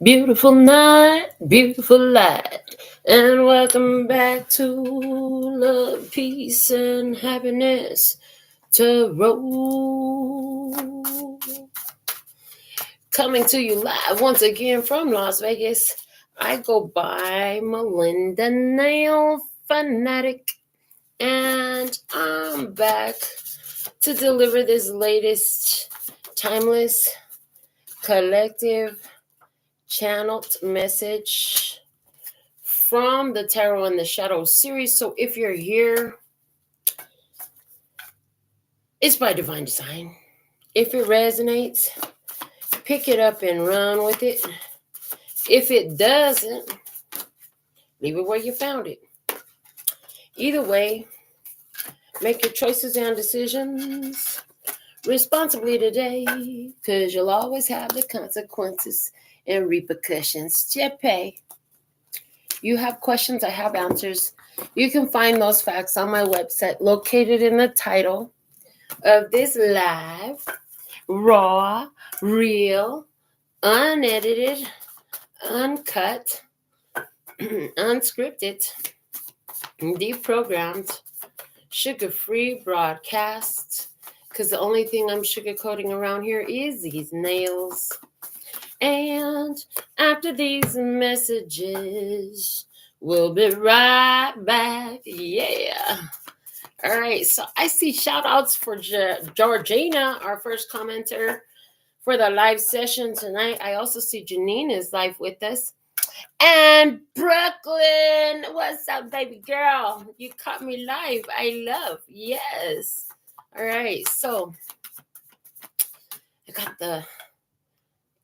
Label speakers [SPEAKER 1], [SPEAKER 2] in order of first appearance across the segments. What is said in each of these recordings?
[SPEAKER 1] Beautiful night, beautiful light, and welcome back to Love, Peace, and Happiness Tarot. Coming to you live once again from Las Vegas. I go by Melinda NailFanatic, and I'm back to deliver this latest timeless collective channeled message from the Tarot in the Shadows series. So if you're here, it's by divine design. If it resonates, pick it up and run with it. If it doesn't, leave it where you found it. Either way, make your choices and decisions responsibly today, because you'll always have the consequences and repercussions to pay. You have questions, I have answers. You can find those facts on my website, located in the title of this live, raw, real, unedited, uncut, unscripted, deprogrammed, sugar-free broadcast, because the only thing I'm sugarcoating around here is these nails. And after these messages, we'll be right back. Yeah. All right. So I see shout outs for Georgina, our first commenter for the live session tonight. I also see Janine is live with us. And Brooklyn, what's up, baby girl? You caught me live. I love. Yes. All right. So I got the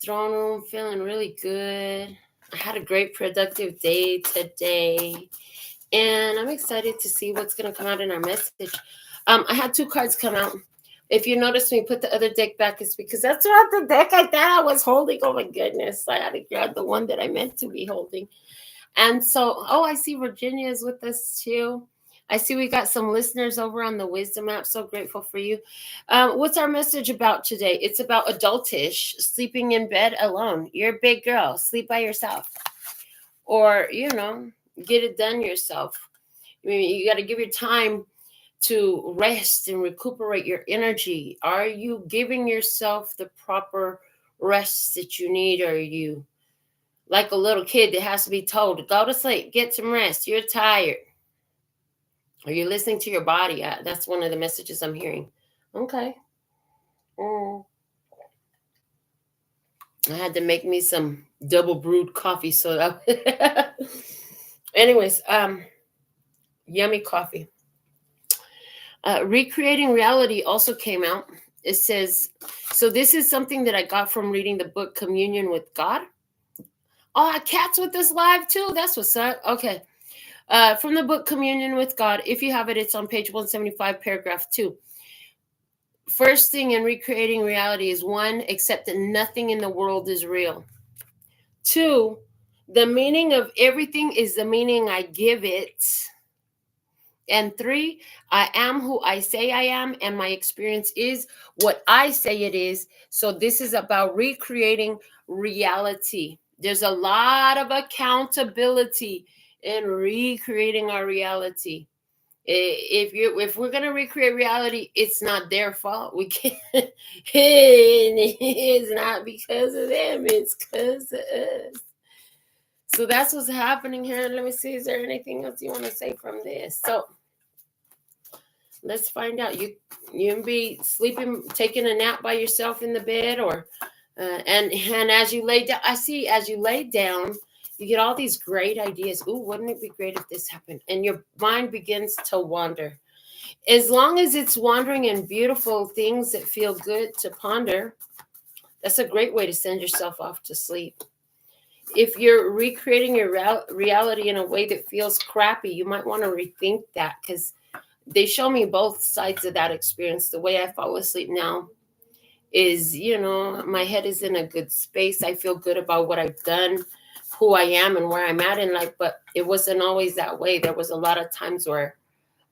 [SPEAKER 1] throne room feeling really good. I had a great productive day today, and I'm excited to see what's going to come out in our message. I had two cards come out. If you notice me put the other deck back, it's because that's not the deck I thought I was holding. Oh my goodness, I had to grab the one that I meant to be holding. And so, I see Virginia is with us too. I see we got some listeners over on the Wisdom app. So grateful for you. What's our message about today? It's about adultish, sleeping in bed alone. You're a big girl. Sleep by yourself. Or, get it done yourself. I mean, you got to give your time to rest and recuperate your energy. Are you giving yourself the proper rest that you need? Or are you like a little kid that has to be told, go to sleep, get some rest, you're tired? Are you listening to your body? That's one of the messages I'm hearing. Okay. I had to make me some double brewed coffee soda. Anyways, yummy coffee. Recreating Reality also came out. It says, so this is something that I got from reading the book Communion with God. Oh, Cat's with us live too. That's what's up. Okay. From the book Communion with God. If you have it, it's on page 175, paragraph 2. First thing in recreating reality is 1, accept that nothing in the world is real. 2, the meaning of everything is the meaning I give it. And 3, I am who I say I am, and my experience is what I say it is. So this is about recreating reality. There's a lot of accountability in recreating our reality. If we're gonna recreate reality, it's not their fault. We can't. It's not because of them. It's because of us. So that's what's happening here. Let me see. Is there anything else you want to say from this? So let's find out. You can be sleeping, taking a nap by yourself in the bed, or and as you lay down. I see as you lay down, you get all these great ideas. Ooh, wouldn't it be great if this happened? And your mind begins to wander. As long as it's wandering in beautiful things that feel good to ponder, that's a great way to send yourself off to sleep. If you're recreating your reality in a way that feels crappy, you might want to rethink that, because they show me both sides of that experience. The way I fall asleep now is, my head is in a good space. I feel good about what I've done, who I am, and where I'm at in life, but it wasn't always that way. There was a lot of times where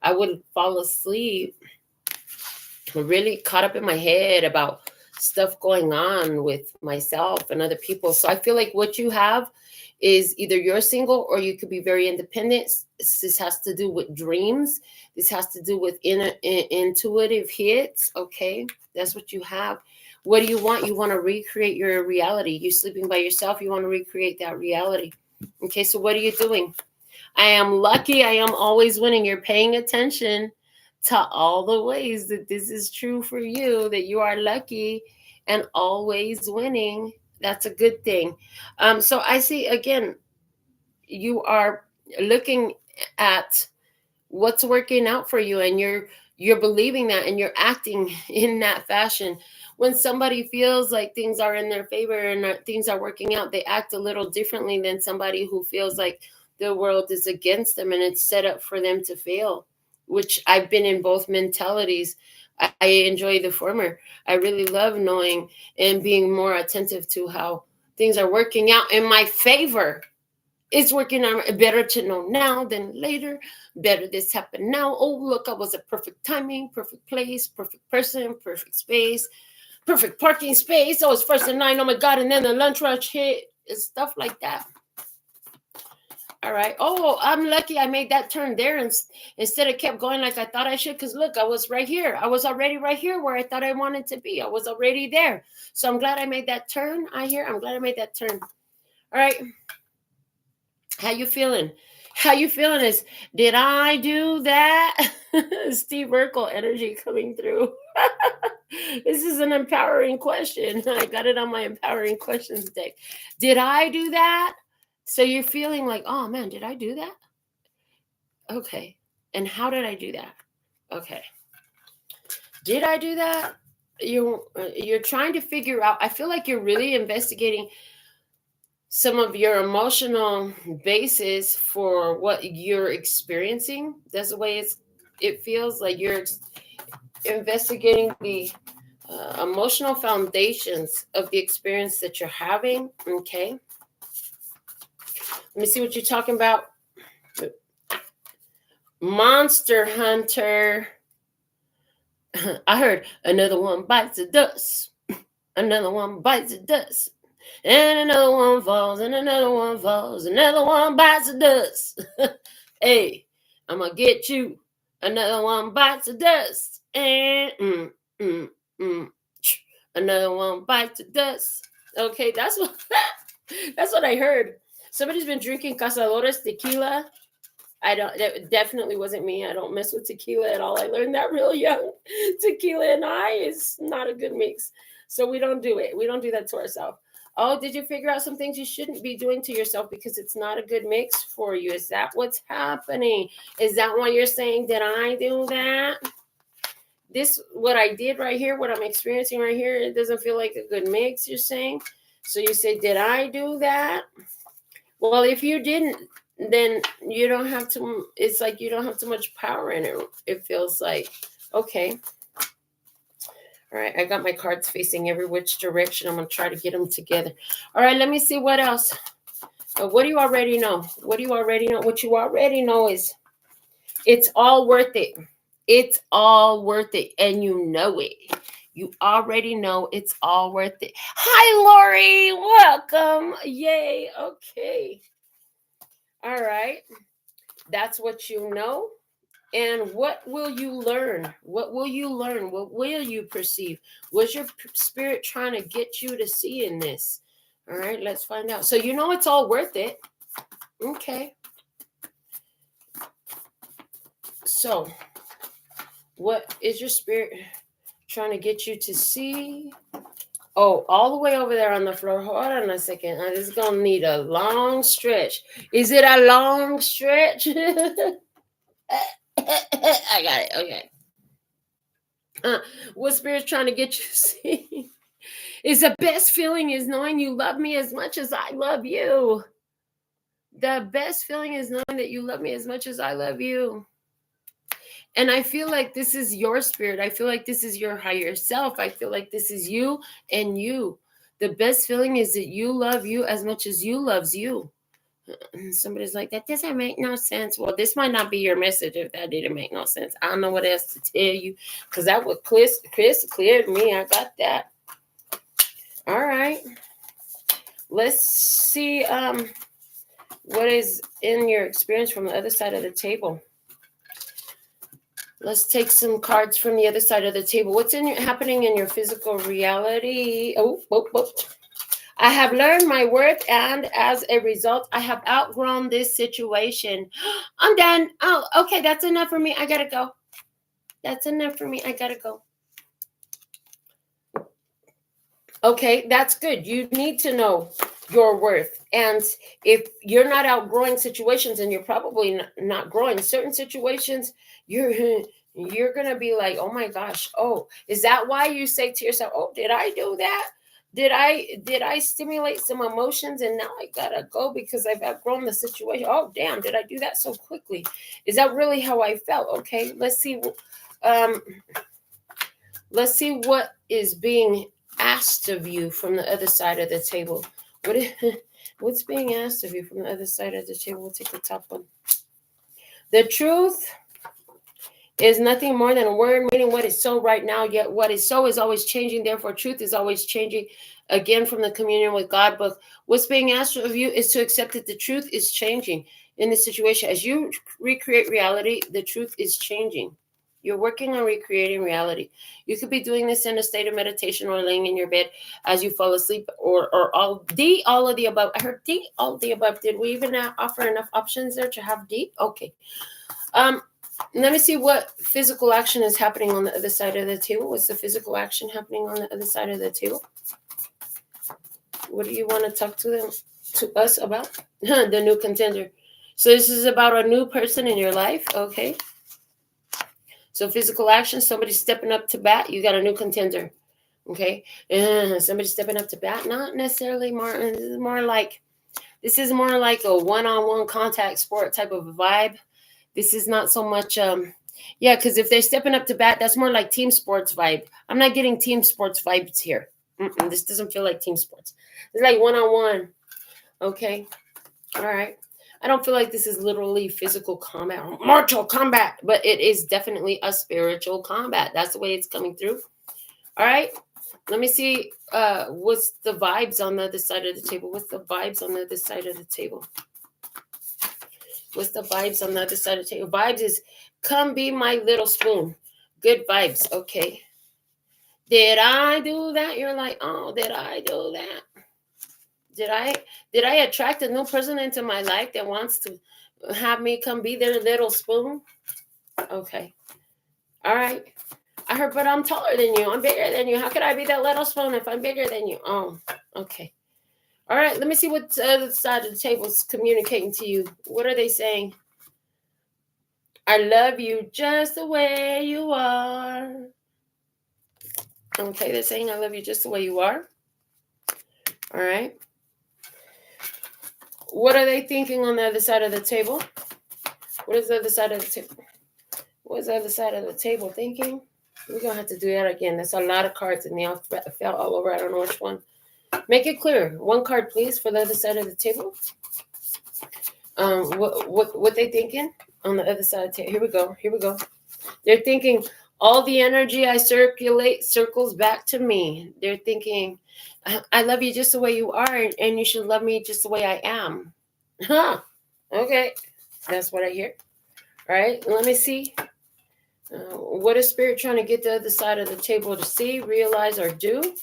[SPEAKER 1] I would fall asleep really caught up in my head about stuff going on with myself and other people. So I feel like what you have is either you're single or you could be very independent. This has to do with dreams. This has to do with intuitive hits. Okay, that's what you have. What do you want? You want to recreate your reality. You're sleeping by yourself. You want to recreate that reality. Okay, so what are you doing? I am lucky. I am always winning. You're paying attention to all the ways that this is true for you, that you are lucky and always winning. That's a good thing. So I see, again, you are looking at what's working out for you, and you're believing that, and you're acting in that fashion. When somebody feels like things are in their favor and things are working out, they act a little differently than somebody who feels like the world is against them and it's set up for them to fail, which I've been in both mentalities. I enjoy the former. I really love knowing and being more attentive to how things are working out in my favor. It's working out. Better to know now than later. Better this happened now. Oh, look, I was a perfect timing, perfect place, perfect person, perfect space, perfect parking space. I was first in line. Oh my God. And then the lunch rush hit. It's stuff like that. All right. Oh, I'm lucky I made that turn there and instead of kept going like I thought I should. Because look, I was right here. I was already right here where I thought I wanted to be. I was already there. So I'm glad I made that turn. I'm glad I made that turn. All right. How you feeling? How you feeling is, did I do that? Steve Urkel energy coming through. This is an empowering question. I got it on my empowering questions deck. Did I do that? So you're feeling like, oh man, did I do that? Okay. And how did I do that? Okay. Did I do that? You're trying to figure out. I feel like you're really investigating some of your emotional basis for what you're experiencing. That's the way it feels like you're investigating the emotional foundations of the experience that you're having. Okay. Let me see what you're talking about. Monster Hunter. I heard another one bites the dust. Another one bites the dust. And another one falls, and another one falls, another one bites the dust. Hey, I'm gonna get you. Another one bites the dust. And another one bites the dust. Okay, that's what I heard. Somebody's been drinking Cazadores tequila. That definitely wasn't me. I don't mess with tequila at all. I learned that real young. Tequila and I is not a good mix. So we don't do it. We don't do that to ourselves. Oh, did you figure out some things you shouldn't be doing to yourself because it's not a good mix for you? Is that what's happening? Is that why you're saying, did I do that? This, what I did right here, what I'm experiencing right here, it doesn't feel like a good mix, you're saying? So you say, did I do that? Well, if you didn't, then you don't have to, it's like you don't have too much power in it. It feels like, okay. All right, I got my cards facing every which direction. I'm going to try to get them together. All right, let me see what else. What do you already know? What do you already know? What you already know is it's all worth it. It's all worth it, and you know it. You already know it's all worth it. Hi, Lori. Welcome. Yay. Okay. All right. That's what you know. And what will you learn? What will you learn? What will you perceive? What's your spirit trying to get you to see in this? All right, let's find out. So you know it's all worth it. Okay. So what is your spirit trying to get you to see? Oh, all the way over there on the floor. Hold on a second. This is going to need a long stretch. Is it a long stretch? I got it. Okay. What spirit's trying to get you to see is the best feeling is knowing you love me as much as I love you. The best feeling is knowing that you love me as much as I love you. And I feel like this is your spirit. I feel like this is your higher self. I feel like this is you and you. The best feeling is that you love you as much as you loves you. Somebody's like, that doesn't make no sense. Well, this might not be your message if that didn't make no sense. I don't know what else to tell you because that was Chris cleared me. I got that. All right. Let's see what is in your experience from the other side of the table. Let's take some cards from the other side of the table. What's happening in your physical reality? Oh. I have learned my worth, and as a result, I have outgrown this situation. I'm done. Oh, okay, that's enough for me. I gotta go. That's enough for me. I gotta go. Okay, that's good. You need to know your worth. And if you're not outgrowing situations, and you're probably not growing certain situations, you're going to be like, oh my gosh, oh, is that why you say to yourself, oh, did I do that? Did I stimulate some emotions and now I gotta go because I've outgrown the situation? Oh, damn, did I do that so quickly? Is that really how I felt? Okay, let's see. Let's see what is being asked of you from the other side of the table. What's being asked of you from the other side of the table? We'll take the top one. The truth is nothing more than a word, meaning what is so right now, yet what is so is always changing. Therefore, truth is always changing. Again, from the communion with God book, what's being asked of you is to accept that the truth is changing in this situation. As you recreate reality, the truth is changing. You're working on recreating reality. You could be doing this in a state of meditation or laying in your bed as you fall asleep, or all of the above. I heard D, all of the above. Did we even offer enough options there to have D? Okay. Let me see what physical action is happening on the other side of the table. What's the physical action happening on the other side of the table? What do you want to talk to us about? The new contender. So this is about a new person in your life. Okay. So physical action, somebody stepping up to bat, you got a new contender. Okay. Somebody stepping up to bat, not necessarily more. This is more like a one-on-one contact sport type of a vibe. This is not so much, because if they're stepping up to bat, that's more like team sports vibe. I'm not getting team sports vibes here. This doesn't feel like team sports. It's like one-on-one. Okay. All right. I don't feel like this is literally physical combat or mortal combat, but it is definitely a spiritual combat. That's the way it's coming through. All right. Let me see what's the vibes on the other side of the table. What's the vibes on the other side of the table? What's the vibes on the other side of the table? Vibes is come be my little spoon. Good vibes. Okay. Did I do that? You're like, oh, did I do that? Did I attract a new person into my life that wants to have me come be their little spoon? Okay. All right. I heard, but I'm taller than you. I'm bigger than you. How could I be that little spoon if I'm bigger than you? Oh, okay. All right. Let me see what the other side of the table is communicating to you. What are they saying? I love you just the way you are. Okay. They're saying I love you just the way you are. All right. What are they thinking on the other side of the table? What is the other side of the table? What is the other side of the table thinking? We're going to have to do that again. That's a lot of cards and they all fell all over. I don't know which one. Make it clear. One card, please, for the other side of the table. What they thinking on the other side of the table? Here we go. They're thinking all the energy I circulate circles back to me. They're thinking, I love you just the way you are, and you should love me just the way I am. Huh. Okay. That's what I hear. All right. Let me see. What is Spirit trying to get the other side of the table to see, realize, or do?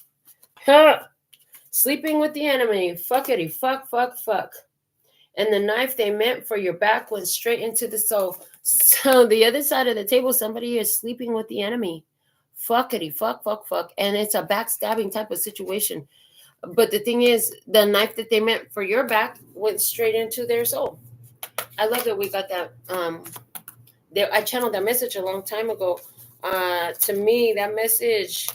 [SPEAKER 1] Huh. Sleeping with the enemy. Fuckity. Fuck. And the knife they meant for your back went straight into the soul. So the other side of the table, somebody is sleeping with the enemy. Fuckity. Fuck. And it's a backstabbing type of situation. But the thing is, the knife that they meant for your back went straight into their soul. I love that we got that. I channeled that message a long time ago. To me, that message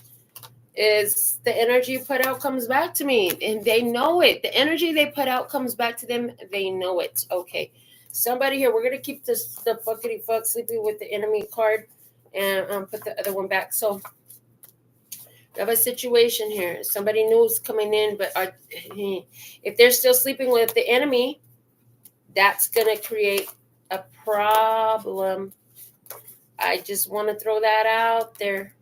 [SPEAKER 1] is the energy you put out comes back to me, and they know it. The energy they put out comes back to them. They know it. Okay, somebody here. We're gonna keep the fuckity fuck sleeping with the enemy card, and put the other one back. So we have a situation here. Somebody new is coming in, but if they're still sleeping with the enemy, that's gonna create a problem. I just want to throw that out there.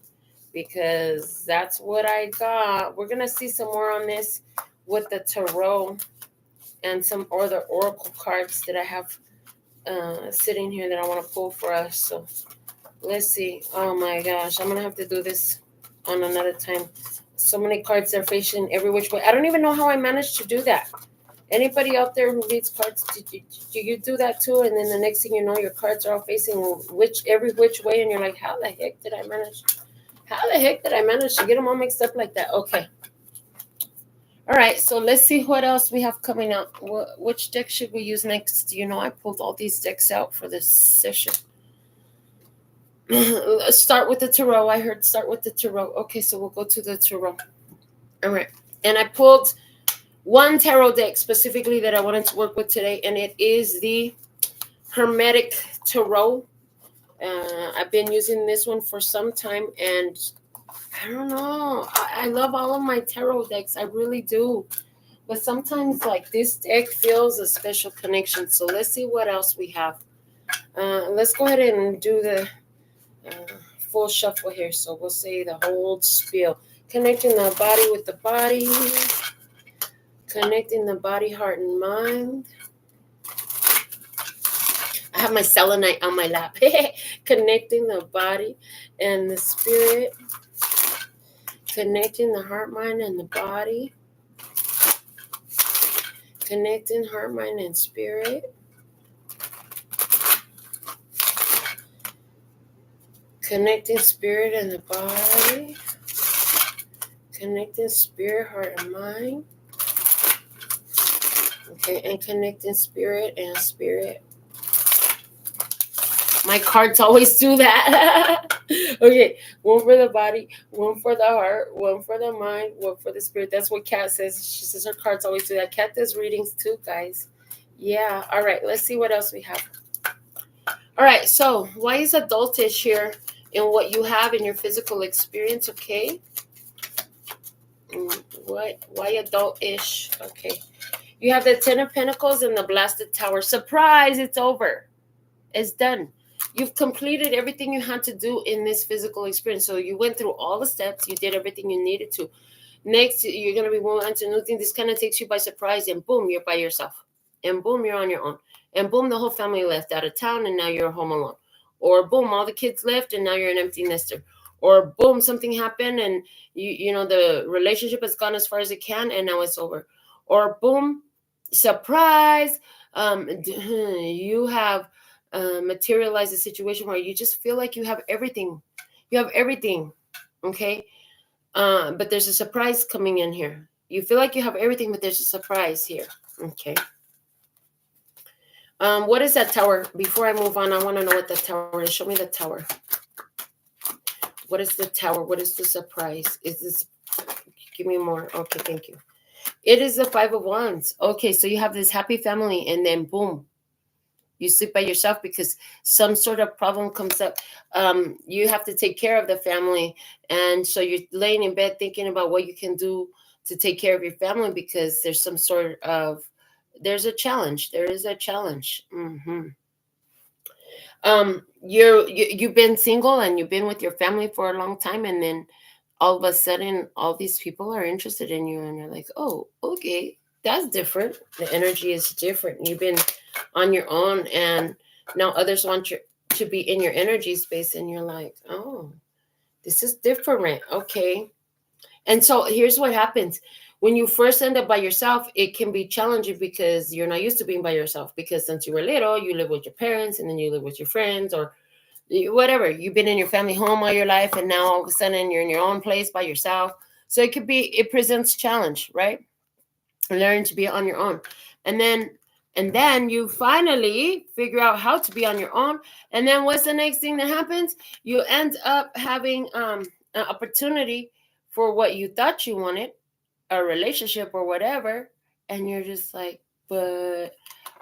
[SPEAKER 1] because that's what I got. We're going to see some more on this with the tarot and some other oracle cards that I have sitting here that I want to pull for us. So let's see. Oh my gosh, I'm going to have to do this on another time. So many cards are facing every which way. I don't even know how I managed to do that. Anybody out there who reads cards, do you do that too? And then the next thing you know, your cards are all facing every which way, and you're like, how the heck did I manage? How the heck did I manage to get them all mixed up like that? Okay. All right, so let's see what else we have coming up. Which deck should we use next? You know, I pulled all these decks out for this session. Let's start with the tarot. I heard start with the tarot. Okay, so we'll go to the tarot. All right, and I pulled one tarot deck specifically that I wanted to work with today, and it is the Hermetic Tarot. I've been using this one for some time, and I don't know. I love all of my tarot decks. I really do. But sometimes, like, this deck feels a special connection. So let's see what else we have. Let's go ahead and do the full shuffle here. So we'll say the whole spiel. Connecting the body with the body. Connecting the body, heart, and mind. I have my selenite on my lap. Connecting the body and the spirit. Connecting the heart, mind, and the body. Connecting heart, mind, and spirit. Connecting spirit and the body. Connecting spirit, heart, and mind. Okay, and connecting spirit and spirit. My cards always do that. Okay, one for the body, one for the heart, one for the mind, one for the spirit. That's what Kat says. She says her cards always do that. Kat does readings too, guys. Yeah, all right, let's see what else we have. All right, so why is adultish here in what you have in your physical experience, okay? Why adult-ish? Okay. You have the Ten of Pentacles and the Blasted Tower. Surprise, it's over. It's done. You've completed everything you had to do in this physical experience. So you went through all the steps. You did everything you needed to. Next, you're going to be moving on to new things. This kind of takes you by surprise, and boom, you're by yourself. And boom, you're on your own. And boom, the whole family left out of town, and now you're home alone. Or boom, all the kids left, and now you're an empty nester. Or boom, something happened, and you know the relationship has gone as far as it can, and now it's over. Or boom, surprise, you have materialized a situation where you just feel like you have everything. You have everything, okay? But there's a surprise coming in here. You feel like you have everything, but there's a surprise here, okay? What is that tower? Before I move on, I want to know what that tower is. Show me the tower. What is the tower? What is the surprise? Is this? Give me more. Okay, thank you. It is the Five of Wands. Okay, so you have this happy family, and then boom, you sleep by yourself because some sort of problem comes up. You have to take care of the family, and so you're laying in bed thinking about what you can do to take care of your family because there's some sort of there's a challenge. There is a challenge. Mm-hmm. You've been single and you've been with your family for a long time, and then all of a sudden all these people are interested in you, and you're like, oh, okay, that's different. The energy is different. You've been on your own, and now others want you to be in your energy space, and you're like, oh, this is different. Okay. And so here's what happens. When you first end up by yourself, it can be challenging because you're not used to being by yourself, because since you were little, you live with your parents, and then you live with your friends, or whatever. You've been in your family home all your life, and now all of a sudden you're in your own place by yourself. So it presents challenge, right? Learn to be on your own. And then you finally figure out how to be on your own. And then what's the next thing that happens? You end up having an opportunity for what you thought you wanted, a relationship or whatever. And you're just like, but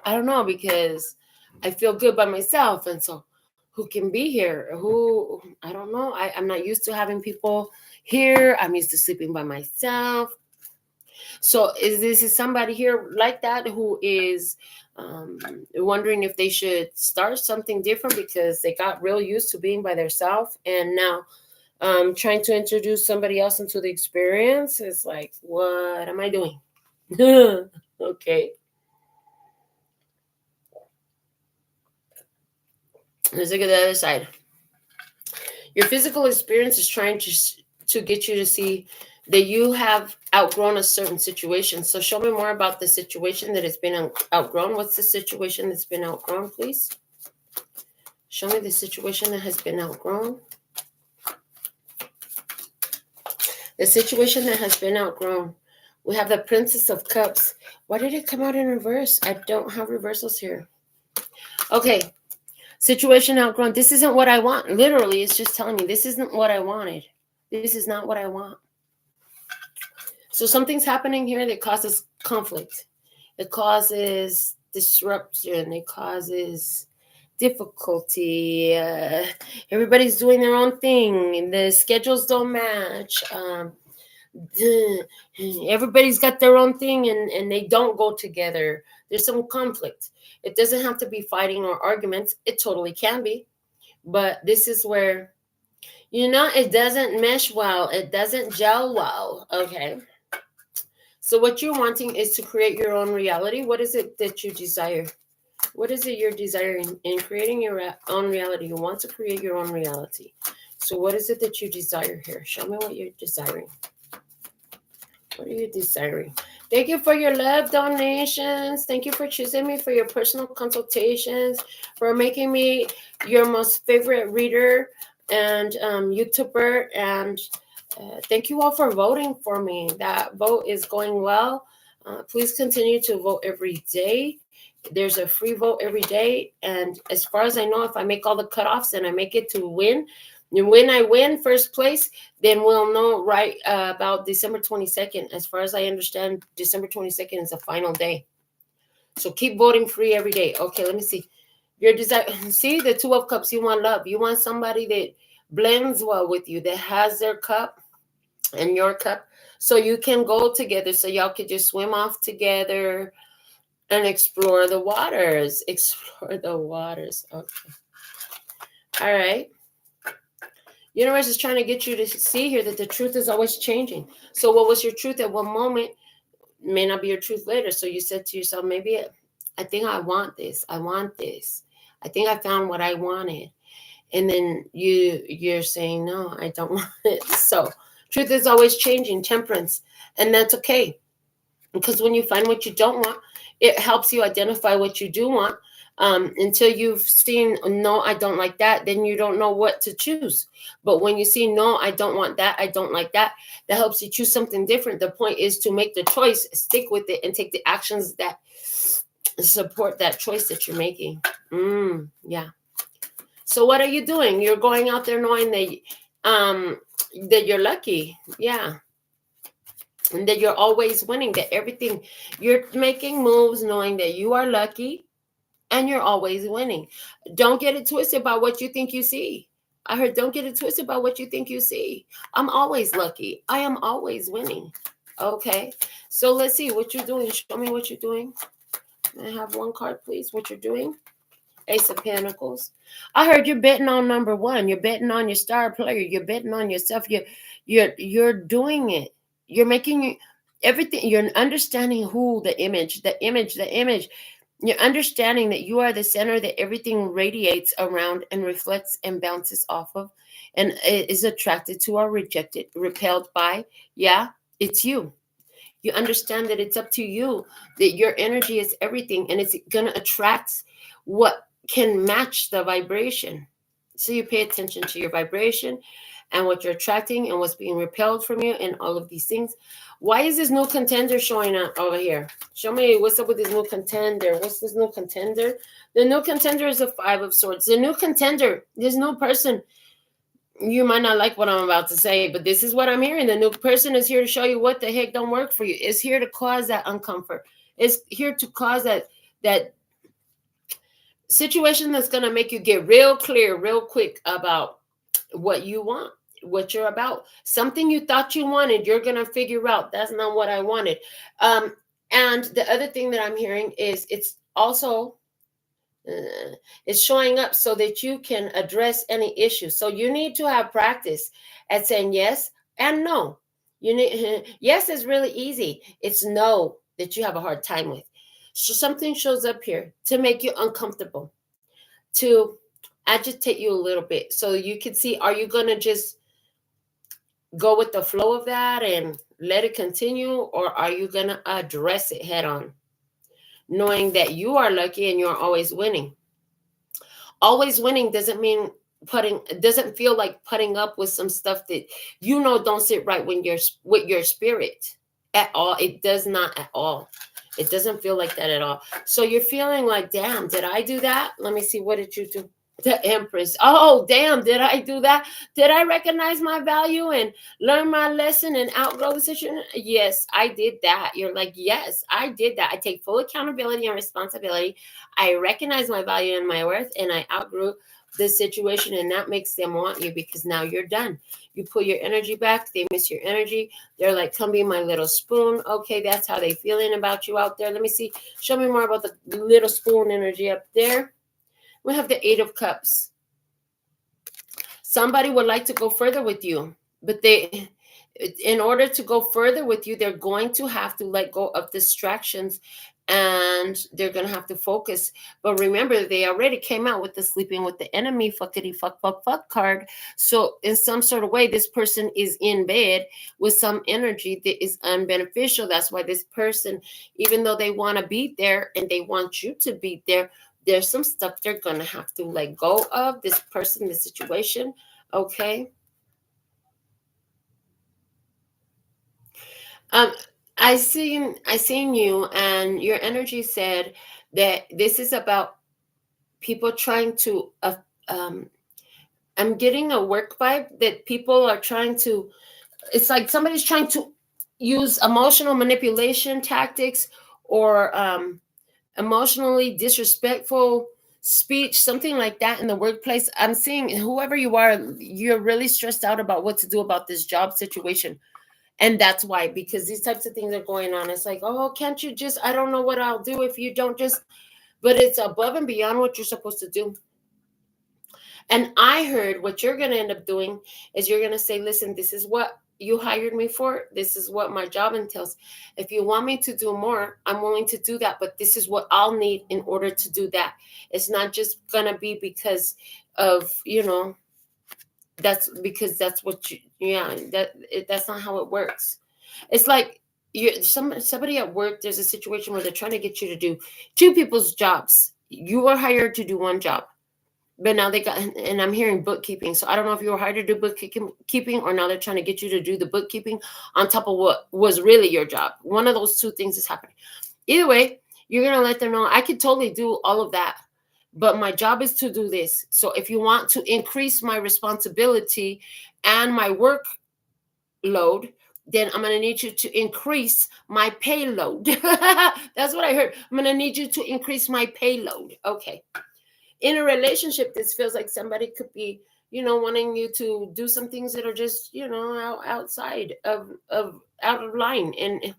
[SPEAKER 1] I don't know, because I feel good by myself. And so who can be here? I don't know. I'm not used to having people here. I'm used to sleeping by myself. So is somebody here like that who is wondering if they should start something different because they got real used to being by themselves, and now Trying to introduce somebody else into the experience is like, what am I doing? Okay. Let's look at the other side. Your physical experience is trying to get you to see that you have outgrown a certain situation. So show me more about the situation that has been outgrown. What's the situation that's been outgrown, please? Show me the situation that has been outgrown. The situation that has been outgrown. We have the Princess of Cups. Why did it come out in reverse? I don't have reversals here. Okay. Situation outgrown. This isn't what I want. Literally, it's just telling me this isn't what I wanted. This is not what I want. So something's happening here that causes conflict. It causes disruption. It causes difficulty. Everybody's doing their own thing. The schedules don't match. Everybody's got their own thing and they don't go together. There's some conflict. It doesn't have to be fighting or arguments. It totally can be. But this is where, it doesn't mesh well. It doesn't gel well. Okay. So what you're wanting is to create your own reality. What is it that you desire? What is it you're desiring in creating your own reality? You want to create your own reality. So what is it that you desire here? Show me what you're desiring. What are you desiring? Thank you for your love donations. Thank you for choosing me for your personal consultations, for making me your most favorite reader and YouTuber. And thank you all for voting for me. That vote is going well. Please continue to vote every day. There's a free vote every day. And as far as I know, if I make all the cutoffs and I make it to win, and when I win first place, then we'll know right about December 22nd. As far as I understand, December 22nd is the final day. So keep voting free every day. Okay, let me see. Your desire. See, the Two of Cups, you want love. You want somebody that blends well with you, that has their cup and your cup. So you can go together. So y'all could just swim off together and explore the waters. Explore the waters. Okay. All right. Universe is trying to get you to see here that the truth is always changing. So what was your truth at one moment may not be your truth later. So you said to yourself, maybe I think I want this. I want this. I think I found what I wanted. And then you're saying, no, I don't want it. So truth is always changing, temperance. And that's okay. Because when you find what you don't want, it helps you identify what you do want. Until you've seen, no, I don't like that, then you don't know what to choose. But when you see, no, I don't want that, I don't like that, that helps you choose something different. The point is to make the choice, stick with it, and take the actions that support that choice that you're making. Yeah. So what are you doing? You're going out there knowing that you're lucky. Yeah. And that you're always winning, that everything, you're making moves knowing that you are lucky and you're always winning. Don't get it twisted about what you think you see. I heard, don't get it twisted about what you think you see. I'm always lucky. I am always winning. Okay. So let's see what you're doing. Show me what you're doing. May I have one card, please? What you're doing? Ace of Pentacles. I heard you're betting on number one. You're betting on your star player. You're betting on yourself. You're doing it. You're making everything. You're understanding who the image. You're understanding that you are the center that everything radiates around and reflects and bounces off of, and is attracted to or rejected, repelled by. Yeah, it's you. You understand that it's up to you, that your energy is everything, and it's going to attract what can match the vibration. So you pay attention to your vibration and what you're attracting and what's being repelled from you and all of these things. Why is this new contender showing up over here? Show me what's up with this new contender. What's this new contender? The new contender is the Five of Swords. The new contender, this new person, you might not like what I'm about to say, but this is what I'm hearing. The new person is here to show you what the heck don't work for you. It's here to cause that uncomfort. It's here to cause that situation that's going to make you get real clear, real quick about what you want, what you're about. Something you thought you wanted, you're going to figure out that's not what I wanted. And the other thing that I'm hearing is it's also It's showing up so that you can address any issues. So you need to have practice at saying yes and no. You need yes is really easy. It's no that you have a hard time with. So something shows up here to make you uncomfortable, to agitate you a little bit, so you can see, are you going to just go with the flow of that and let it continue, or are you going to address it head on, knowing that you are lucky and you're always winning? Always winning doesn't mean doesn't feel like putting up with some stuff that don't sit right when you're with your spirit at all. It does not at all. It doesn't feel like that at all. So you're feeling like, damn, did I do that? Let me see, what did you do? The Empress. Oh, damn, did I do that? Did I recognize my value and learn my lesson and outgrow the situation? Yes, I did that. You're like, yes, I did that. I take full accountability and responsibility. I recognize my value and my worth, and I outgrew the situation, and that makes them want you because now you're done. You pull your energy back. They miss your energy. They're like, come be my little spoon. Okay, that's how they feeling about you out there. Let me see. Show me more about the little spoon energy up there. We have the Eight of Cups. Somebody would like to go further with you, but in order to go further with you, they're going to have to let go of distractions, and they're going to have to focus. But remember, they already came out with the sleeping with the enemy, fuckity fuck fuck fuck card. So in some sort of way, this person is in bed with some energy that is unbeneficial. That's why this person, even though they want to be there and they want you to be there, there's some stuff they're going to have to let go of, this person, this situation. Okay. I seen you, and your energy said that this is about people trying to I'm getting a work vibe that people are trying to, it's like somebody's trying to use emotional manipulation tactics, or emotionally disrespectful speech, something like that in the workplace. I'm seeing whoever you are, you're really stressed out about what to do about this job situation. And that's why, because these types of things are going on. It's like, oh, can't you just, I don't know what I'll do if you don't just, but it's above and beyond what you're supposed to do. And I heard what you're going to end up doing is you're going to say, listen, this is what you hired me for. This is what my job entails. If you want me to do more, I'm willing to do that. But this is what I'll need in order to do that. It's not just going to be because of, that's because that's what that's not how it works. It's like somebody at work, there's a situation where they're trying to get you to do two people's jobs. You were hired to do one job. But now and I'm hearing bookkeeping. So I don't know if you were hired to do bookkeeping, or now they're trying to get you to do the bookkeeping on top of what was really your job. One of those two things is happening. Either way, you're going to let them know, I could totally do all of that, but my job is to do this. So if you want to increase my responsibility and my workload, then I'm going to need you to increase my payload. That's what I heard. I'm going to need you to increase my payload. Okay. In a relationship, this feels like somebody could be, wanting you to do some things that are just, outside of out of line. And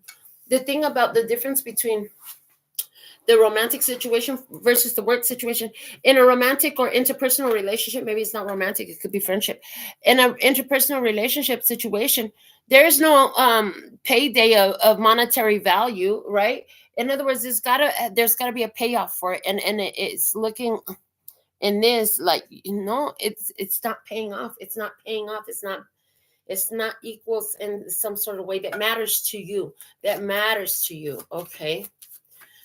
[SPEAKER 1] the thing about the difference between the romantic situation versus the work situation, in a romantic or interpersonal relationship, maybe it's not romantic, it could be friendship. In an interpersonal relationship situation, there's no payday of monetary value, right? In other words, there's gotta be a payoff for it, and it's looking in this like, it's not paying off. It's not paying off. It's not equals in some sort of way that matters to you. Okay.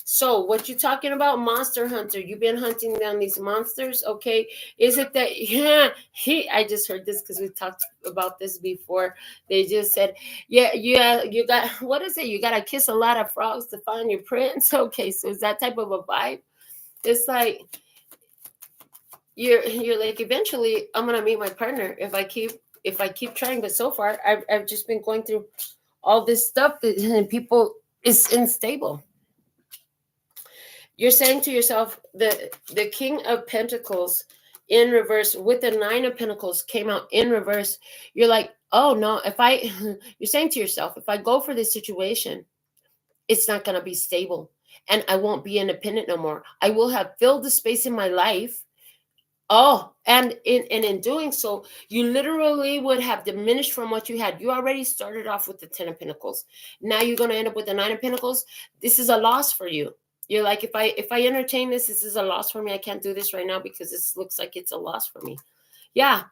[SPEAKER 1] So what you talking about, monster hunter? You've been hunting down these monsters, okay? Is it that I just heard this because we talked about this before. They just said, you got, what is it? You gotta kiss a lot of frogs to find your prince. Okay, so is that type of a vibe? It's like you're like, eventually I'm gonna meet my partner if I keep trying. But so far I've just been going through all this stuff that people is unstable. You're saying to yourself, the King of Pentacles in reverse with the Nine of Pentacles came out in reverse. You're like, oh no, you're saying to yourself, if I go for this situation, it's not going to be stable. and I won't be independent no more. I will have filled the space in my life. Oh, and in doing so, you literally would have diminished from what you had. You already started off with the 10 of Pentacles. Now you're going to end up with the 9 of Pentacles. This is a loss for you. You're like, if I entertain this is a loss for me. I can't do this right now because this looks like it's a loss for me. Yeah,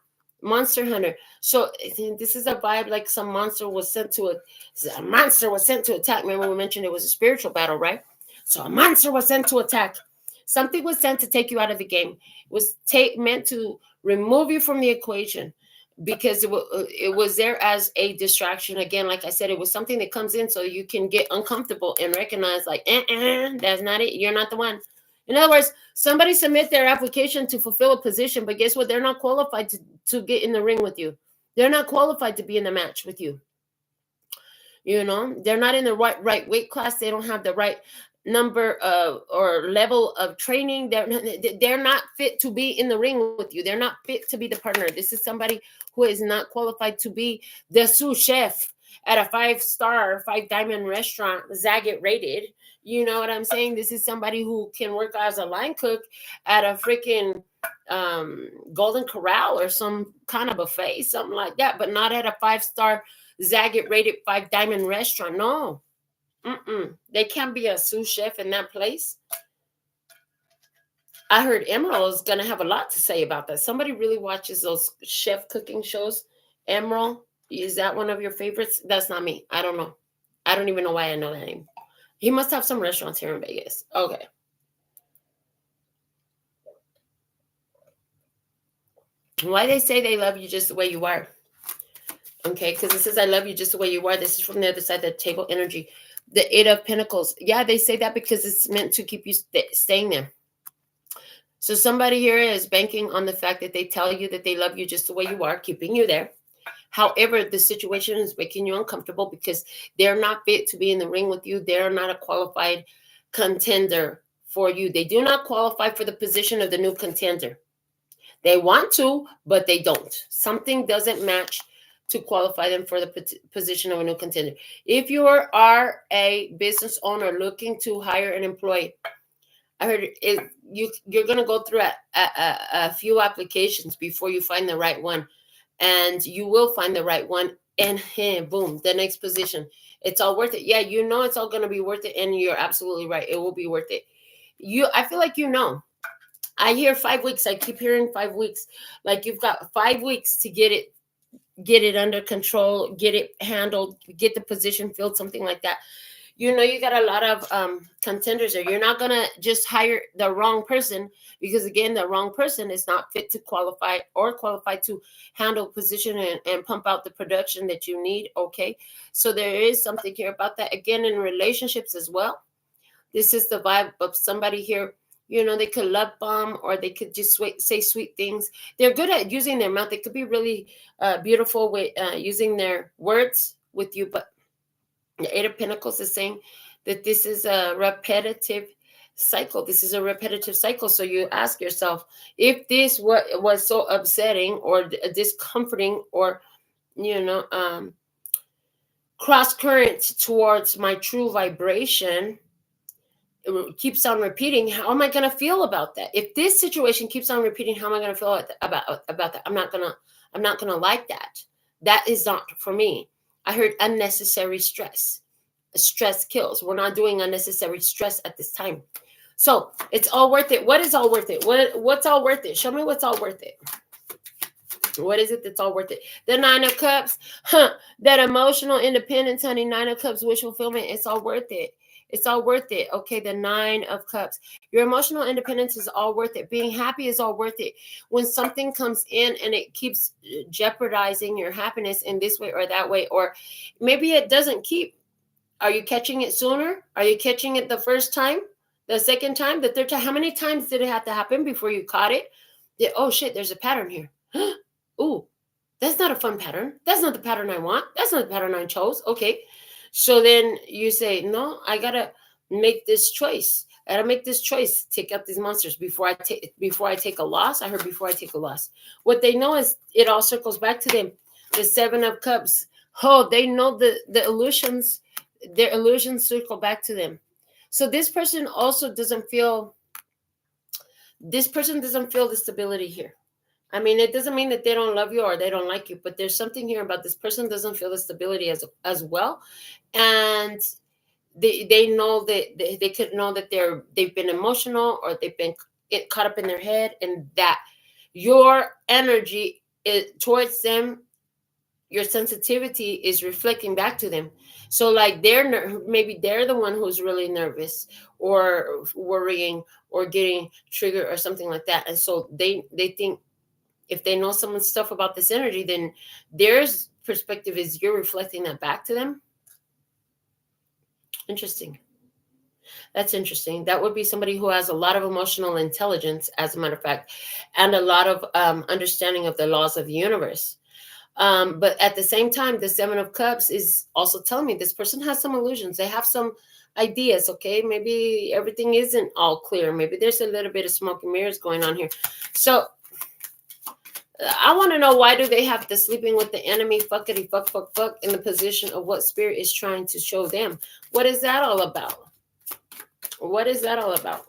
[SPEAKER 1] monster hunter. So this is a vibe like some monster was sent to attack. Remember we mentioned it was a spiritual battle, right? So a monster was sent to attack. Something was sent to take you out of the game. It was meant to remove you from the equation because it was there as a distraction. Again, like I said, it was something that comes in so you can get uncomfortable and recognize like, that's not it. You're not the one. In other words, somebody submit their application to fulfill a position, but guess what? They're not qualified to get in the ring with you. They're not qualified to be in the match with you. You know, they're not in the right weight class. They don't have the right number of or level of training. They're not fit to be in the ring with you. They're not fit to be the partner. This is somebody who is not qualified to be the sous chef at a 5-star 5-diamond restaurant, Zagat rated. You know what I'm saying? This is somebody who can work as a line cook at a freaking Golden Corral or some kind of buffet, something like that, but not at a 5-star Zagat rated 5-diamond restaurant. No. They can't be a sous chef in that place. I heard Emerald is going to have a lot to say about that. Somebody really watches those chef cooking shows. Emerald, is that one of your favorites? That's not me. I don't know. I don't even know why I know that name. He must have some restaurants here in Vegas. Okay. Why they say they love you just the way you are. Okay, because it says I love you just the way you are. This is from the other side of the table energy. The 8 of Pentacles. Yeah, they say that because it's meant to keep you staying there. So somebody here is banking on the fact that they tell you that they love you just the way you are, keeping you there. However, the situation is making you uncomfortable because they're not fit to be in the ring with you. They're not a qualified contender for you. They do not qualify for the position of the new contender. They want to, but they don't. Something doesn't match to qualify them for the position of a new contender. If you are a business owner looking to hire an employee, I heard you're going to go through a few applications before you find the right one. And you will find the right one. And boom, the next position. It's all worth it. Yeah, you know it's all going to be worth it. And you're absolutely right. It will be worth it. I feel like you know. I hear 5 weeks. I keep hearing 5 weeks. Like you've got 5 weeks to get it under control, get it handled, get the position filled, something like that. You know, you got a lot of contenders there. You're not going to just hire the wrong person because, again, the wrong person is not fit to qualify or qualified to handle position and pump out the production that you need. Okay. So there is something here about that. Again, in relationships as well. This is the vibe of somebody here. You know, they could love bomb or they could just say sweet things. They're good at using their mouth. They could be really beautiful with using their words with you. But the 8 of Pentacles is saying that this is a repetitive cycle. This is a repetitive cycle. So you ask yourself, if this was so upsetting or discomforting or, you know, cross current towards my true vibration, it keeps on repeating, how am I going to feel about that? If this situation keeps on repeating, how am I going to feel about that? I'm not going to like that. That is not for me. I heard unnecessary stress. Stress kills. We're not doing unnecessary stress at this time. So it's all worth it. What is all worth it? What's all worth it? Show me what's all worth it. What is it that's all worth it? The 9 of Cups. That emotional independence, honey. 9 of Cups, wish fulfillment. It's all worth it. It's all worth it. Okay, the 9 of Cups. Your emotional independence is all worth it. Being happy is all worth it. When something comes in and it keeps jeopardizing your happiness in this way or that way, or maybe it doesn't keep. Are you catching it sooner? Are you catching it the first time? The second time? The third time? How many times did it have to happen before you caught it? Oh, shit, there's a pattern here. Ooh, that's not a fun pattern. That's not the pattern I want. That's not the pattern I chose. Okay. So then you say, no, I got to make this choice. I got to make this choice. Take out these monsters before I take a loss. I heard before I take a loss. What they know is it all circles back to them. The 7 of Cups. Oh, they know the illusions. Their illusions circle back to them. So this person also doesn't feel, this person doesn't feel the stability here. I mean, it doesn't mean that they don't love you or they don't like you, but there's something here about this person doesn't feel the stability as well. And they know that they could know that they've been emotional, or they've been caught up in their head, and that your energy towards them, your sensitivity is reflecting back to them. So like maybe they're the one who's really nervous or worrying or getting triggered or something like that. And so they think, if they know some stuff about this energy, then their perspective is you're reflecting that back to them. Interesting. That's interesting. That would be somebody who has a lot of emotional intelligence, as a matter of fact, and a lot of understanding of the laws of the universe. But at the same time, the Seven of Cups is also telling me this person has some illusions. They have some ideas, okay? Maybe everything isn't all clear. Maybe there's a little bit of smoke and mirrors going on here. So I want to know, why do they have the sleeping with the enemy, fuckity fuck in the position of what spirit is trying to show them? What is that all about? What is that all about?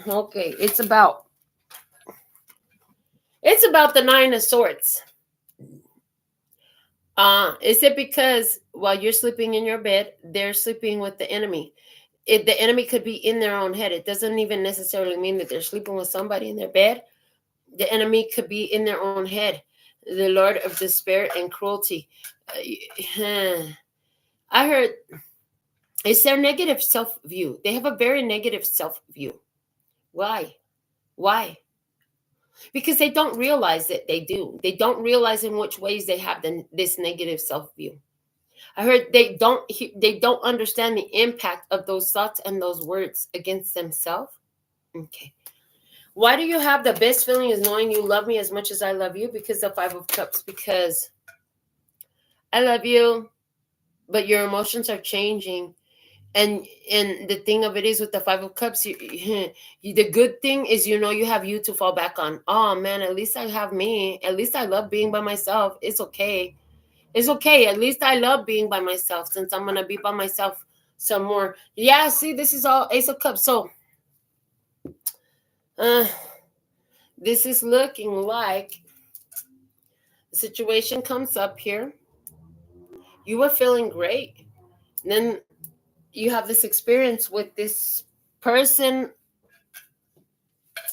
[SPEAKER 1] Okay, it's about the Nine of Swords. Is it because while you're sleeping in your bed, they're sleeping with the enemy? The enemy could be in their own head. It doesn't even necessarily mean that they're sleeping with somebody in their bed. The enemy could be in their own head. The Lord of Despair and Cruelty. I heard it's their negative self-view. They have a very negative self-view. Why? Because they don't realize that they do. They don't realize in which ways they have this negative self-view. I heard they don't understand the impact of those thoughts and those words against themselves. Okay. Why do you have the best feeling is knowing you love me as much as I love you? Because the Five of Cups. Because I love you, but your emotions are changing. And the thing of it is, with the Five of Cups, the good thing is, you have you to fall back on. Oh man, at least I have me. At least I love being by myself. It's okay. It's okay. At least I love being by myself, since I'm going to be by myself some more. Yeah, see, this is all Ace of Cups. So this is looking like the situation comes up here. You were feeling great. And then you have this experience with this person.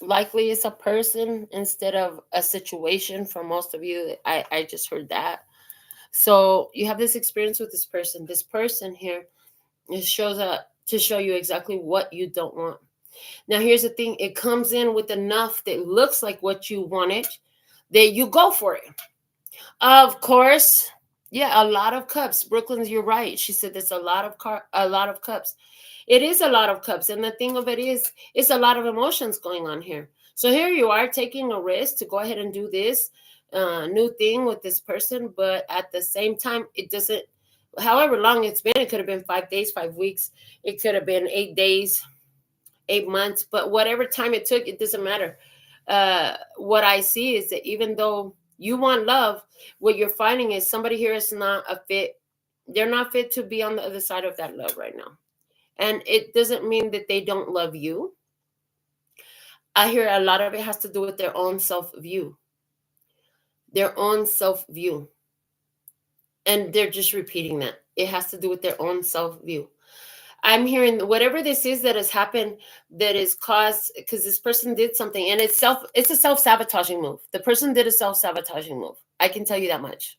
[SPEAKER 1] Likely it's a person instead of a situation for most of you. I just heard that. So you have this experience with this person. This person here, it shows up to show you exactly what you don't want. Now, here's the thing. It comes in with enough that looks like what you wanted, that you go for it. Of course. Yeah, a lot of cups. Brooklyn, you're right. She said there's a lot of cups. It is a lot of cups. And the thing of it is, it's a lot of emotions going on here. So here you are taking a risk to go ahead and do this new thing with this person. But at the same time, it doesn't, however long it's been, it could have been 5 days, 5 weeks. It could have been 8 days, 8 months. But whatever time it took, it doesn't matter. What I see is that even though you want love, what you're finding is somebody here is not a fit. They're not fit to be on the other side of that love right now. And it doesn't mean that they don't love you. I hear a lot of it has to do with their own self-view. Their own self-view. And they're just repeating that. It has to do with their own self-view. I'm hearing whatever this is that has happened, that is caused because this person did something, and it's a self-sabotaging move. The person did a self-sabotaging move. I can tell you that much.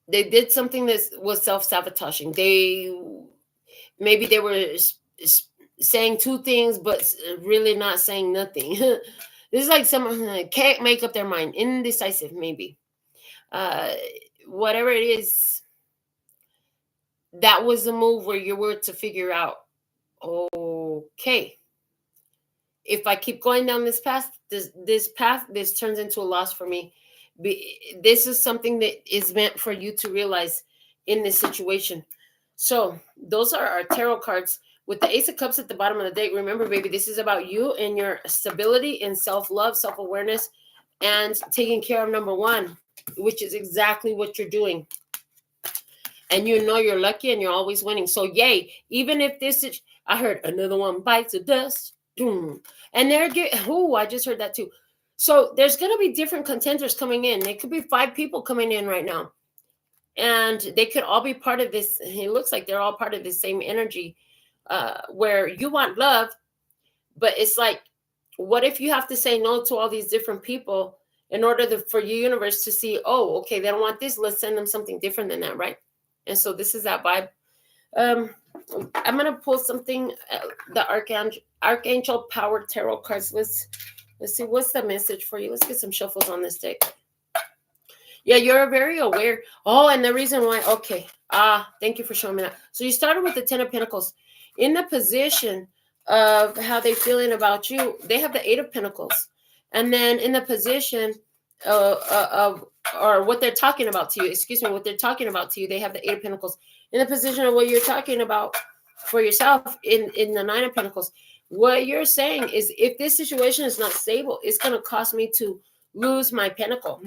[SPEAKER 1] They did something that was self-sabotaging. Maybe they were saying two things, but really not saying nothing. This is like someone can't make up their mind. Indecisive, maybe. Whatever it is, that was the move where you were to figure out, okay, if I keep going down this path, this turns into a loss for me. This is something that is meant for you to realize in this situation. So those are our tarot cards with the Ace of Cups at the bottom of the deck. Remember, baby, this is about you and your stability and self-love, self-awareness, and taking care of number one, which is exactly what you're doing. And you know you're lucky and you're always winning. So yay, even if this is, I heard another one bites the dust. Boom. And they're I just heard that too. So there's going to be different contenders coming in. There could be 5 people coming in right now. And they could all be part of this. It looks like they're all part of the same energy where you want love. But it's like, what if you have to say no to all these different people in order for your universe to see, oh, okay, they don't want this. Let's send them something different than that, right? And so this is that vibe. I'm going to pull something, the Archangel Power Tarot cards. Let's see, what's the message for you? Let's get some shuffles on this deck. Yeah, you're very aware. Oh, and the reason why, okay. Thank you for showing me that. So you started with the 10 of Pentacles. In the position of how they're feeling about you, they have the 8 of Pentacles. And then in the position of or what they're talking about to you, what they're talking about to you, they have the 8 of Pentacles. In the position of what you're talking about for yourself in the 9 of Pentacles, what you're saying is, if this situation is not stable, it's going to cost me to lose my pentacle.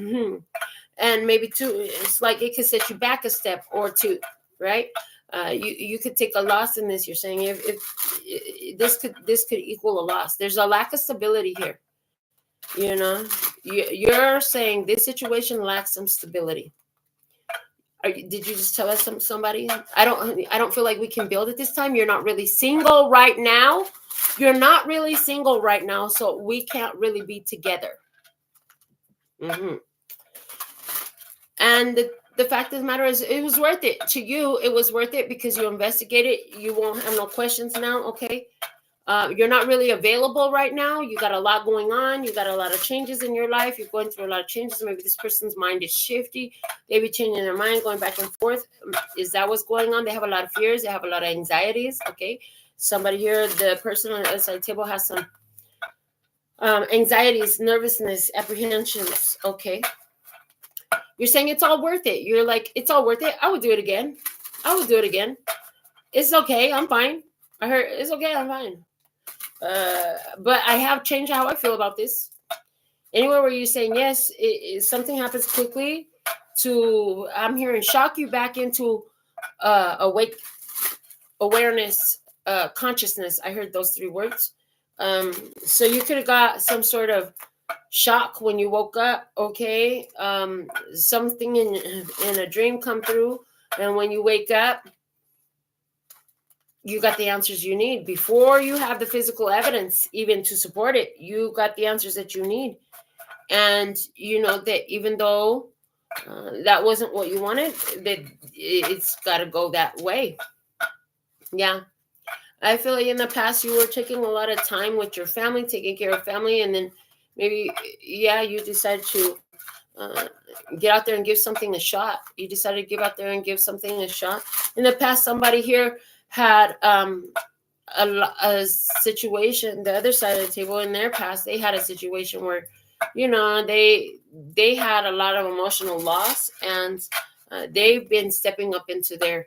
[SPEAKER 1] And maybe 2, it's like it could set you back a step or 2, right? You could take a loss in this. You're saying if this could equal a loss. There's a lack of stability here. You know, you're saying this situation lacks some stability. Did you just tell us somebody? I don't feel like we can build it this time. You're not really single right now. You're not really single right now, so we can't really be together. And the fact of the matter is, it was worth it. To you, it was worth it because you investigated. You won't have no questions now, okay? You're not really available right now. You got a lot going on. You got a lot of changes in your life. You're going through a lot of changes. Maybe this person's mind is shifty. They be changing their mind, going back and forth. Is that what's going on? They have a lot of fears. They have a lot of anxieties, okay? Somebody here, the person on the other side of the table has some anxieties, nervousness, apprehensions, okay? You're saying it's all worth it. You're like, it's all worth it. I would do it again. It's okay. I'm fine. I heard it's okay. I'm fine. But I have changed how I feel about this. Anywhere where you're saying yes, something happens quickly to, I'm hearing, shock you back into awake awareness, consciousness. I heard those 3 words. So you could have got some sort of shock when you woke up, okay? Something in a dream come through, and when you wake up, you got the answers you need. Before you have the physical evidence even to support it, you got the answers that you need. And you know that even though that wasn't what you wanted, that it's got to go that way. Yeah. I feel like in the past you were taking a lot of time with your family, taking care of family, and then maybe, you decided to get out there and give something a shot. You decided to give out there and give something a shot. In the past, somebody here had a situation, the other side of the table, in their past, they had a situation where, they had a lot of emotional loss, and they've been stepping up into their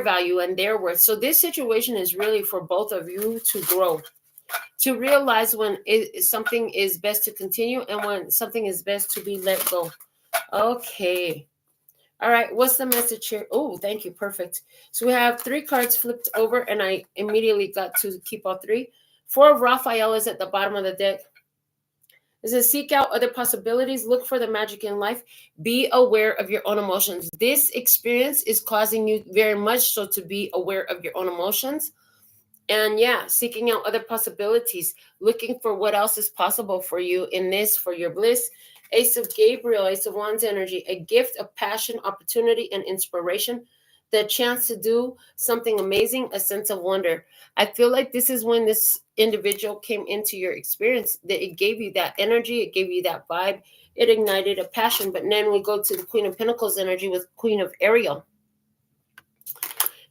[SPEAKER 1] value and their worth. So this situation is really for both of you to grow, to realize when something is best to continue and when something is best to be let go. Okay. All right. What's the message here? Oh, thank you. Perfect. So we have 3 cards flipped over, and I immediately got to keep all 3. 4 of Raphael is at the bottom of the deck. It says, seek out other possibilities. Look for the magic in life. Be aware of your own emotions. This experience is causing you very much so to be aware of your own emotions. And seeking out other possibilities, looking for what else is possible for you in this, for your bliss. Ace of Gabriel, Ace of Wands energy, a gift of passion, opportunity, and inspiration. The chance to do something amazing, a sense of wonder. I feel like this is when this individual came into your experience, that it gave you that energy, it gave you that vibe, it ignited a passion. But then we go to the Queen of Pentacles energy with Queen of Ariel.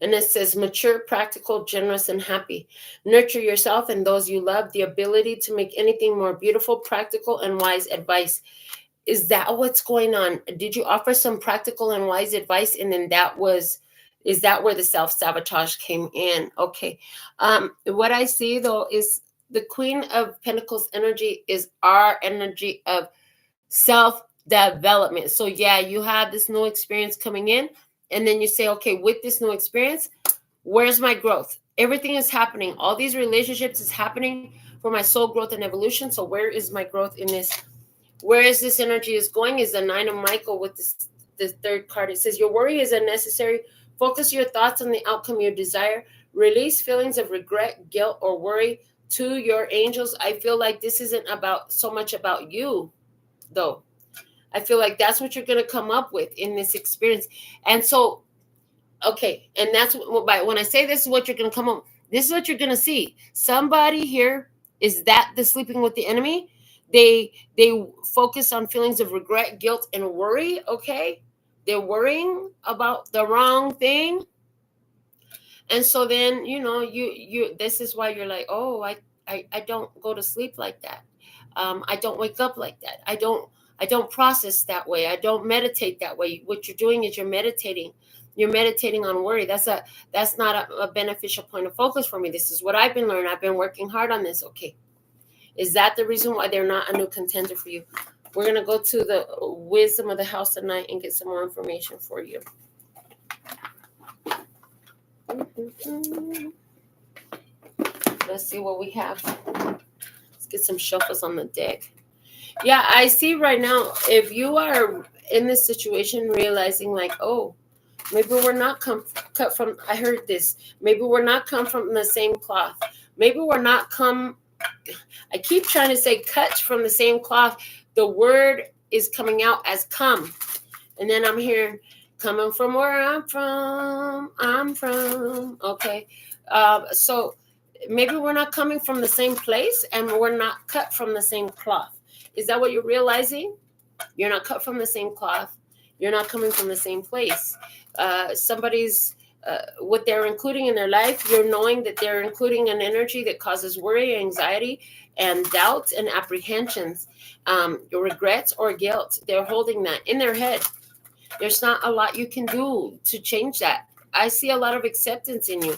[SPEAKER 1] And it says, mature, practical, generous, and happy. Nurture yourself and those you love, the ability to make anything more beautiful, practical, and wise advice. Is that what's going on? Did you offer some practical and wise advice? And then is that where the self-sabotage came in? Okay. What I see, though, is the Queen of Pentacles energy is our energy of self-development. So, you have this new experience coming in. And then you say, okay, with this new experience, where's my growth? Everything is happening. All these relationships is happening for my soul growth and evolution. So where is my growth in this? Where is this energy is going is the Nine of Michael with the third card. It says, your worry is unnecessary. Focus your thoughts on the outcome you desire. Release feelings of regret, guilt, or worry to your angels. I feel like this isn't about so much about you, though. I feel like that's what you're going to come up with in this experience. And so, okay, and that's when I say this is what you're going to come up, this is what you're going to see. Somebody here is that the sleeping with the enemy. They focus on feelings of regret, guilt, and worry. Okay, they're worrying about the wrong thing, and so then you this is why you're like, oh, I don't go to sleep like that. I don't wake up like that. I don't process that way. I don't meditate that way. What you're doing is you're meditating. You're meditating on worry. That's not a beneficial point of focus for me. This is what I've been learning. I've been working hard on this. Okay. Is that the reason why they're not a new contender for you? We're going to go to the wisdom of the house tonight and get some more information for you. Let's see what we have. Let's get some shuffles on the deck. Yeah, I see right now, if you are in this situation realizing like, oh, maybe we're not cut from, I heard this, maybe we're not come from the same cloth. Maybe we're not I keep trying to say cut from the same cloth. The word is coming out as come. And then I'm hearing coming from where I'm from. Okay. So maybe we're not coming from the same place and we're not cut from the same cloth. Is that what you're realizing? You're not cut from the same cloth. You're not coming from the same place. Somebody's what they're including in their life, you're knowing that they're including an energy that causes worry, anxiety, and doubts and apprehensions, regrets or guilt. They're holding that in their head. There's not a lot you can do to change that. I see a lot of acceptance in you,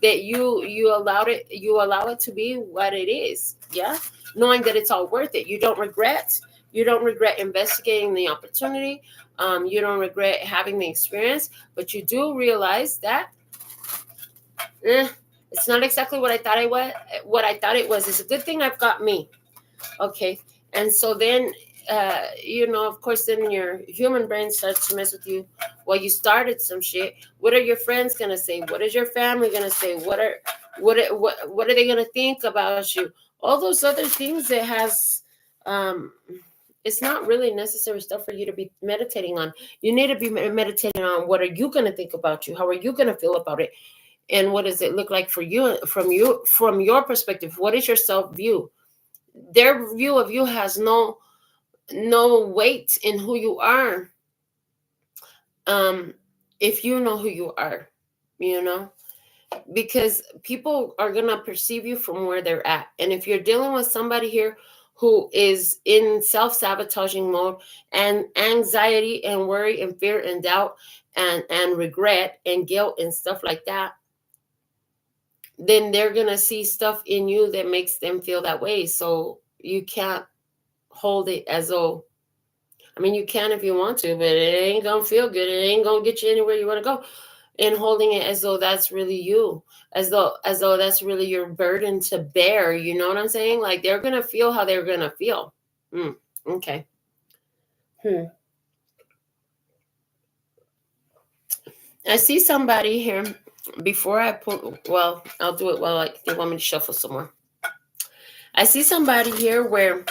[SPEAKER 1] that you allow it to be what it is. Yeah, knowing that it's all worth it. You don't regret investigating the opportunity. You don't regret having the experience, but you do realize that it's not exactly what I thought it was. What I thought it was. It's a good thing I've got me. Okay, and so then of course, then your human brain starts to mess with you. Well, you started some shit. What are your friends gonna say? What is your family gonna say? What are they gonna think about you? All those other things that has it's not really necessary stuff for you to be meditating on. You need to be meditating on what are you going to think about you? How are you going to feel about it? And what does it look like for you, from your perspective? What is your self-view? Their view of you has no weight in who you are. If you know who you are, because people are going to perceive you from where they're at. And if you're dealing with somebody here who is in self-sabotaging mode and anxiety and worry and fear and doubt and regret and guilt and stuff like that, then they're going to see stuff in you that makes them feel that way. So you can't hold it as though, you can if you want to, but it ain't going to feel good. It ain't going to get you anywhere you want to go. And holding it as though that's really you, as though that's really your burden to bear. You know what I'm saying? Like they're going to feel how they're going to feel. Okay. I see somebody here before I put, well, I'll do it while they want me to shuffle some more. I see somebody here where,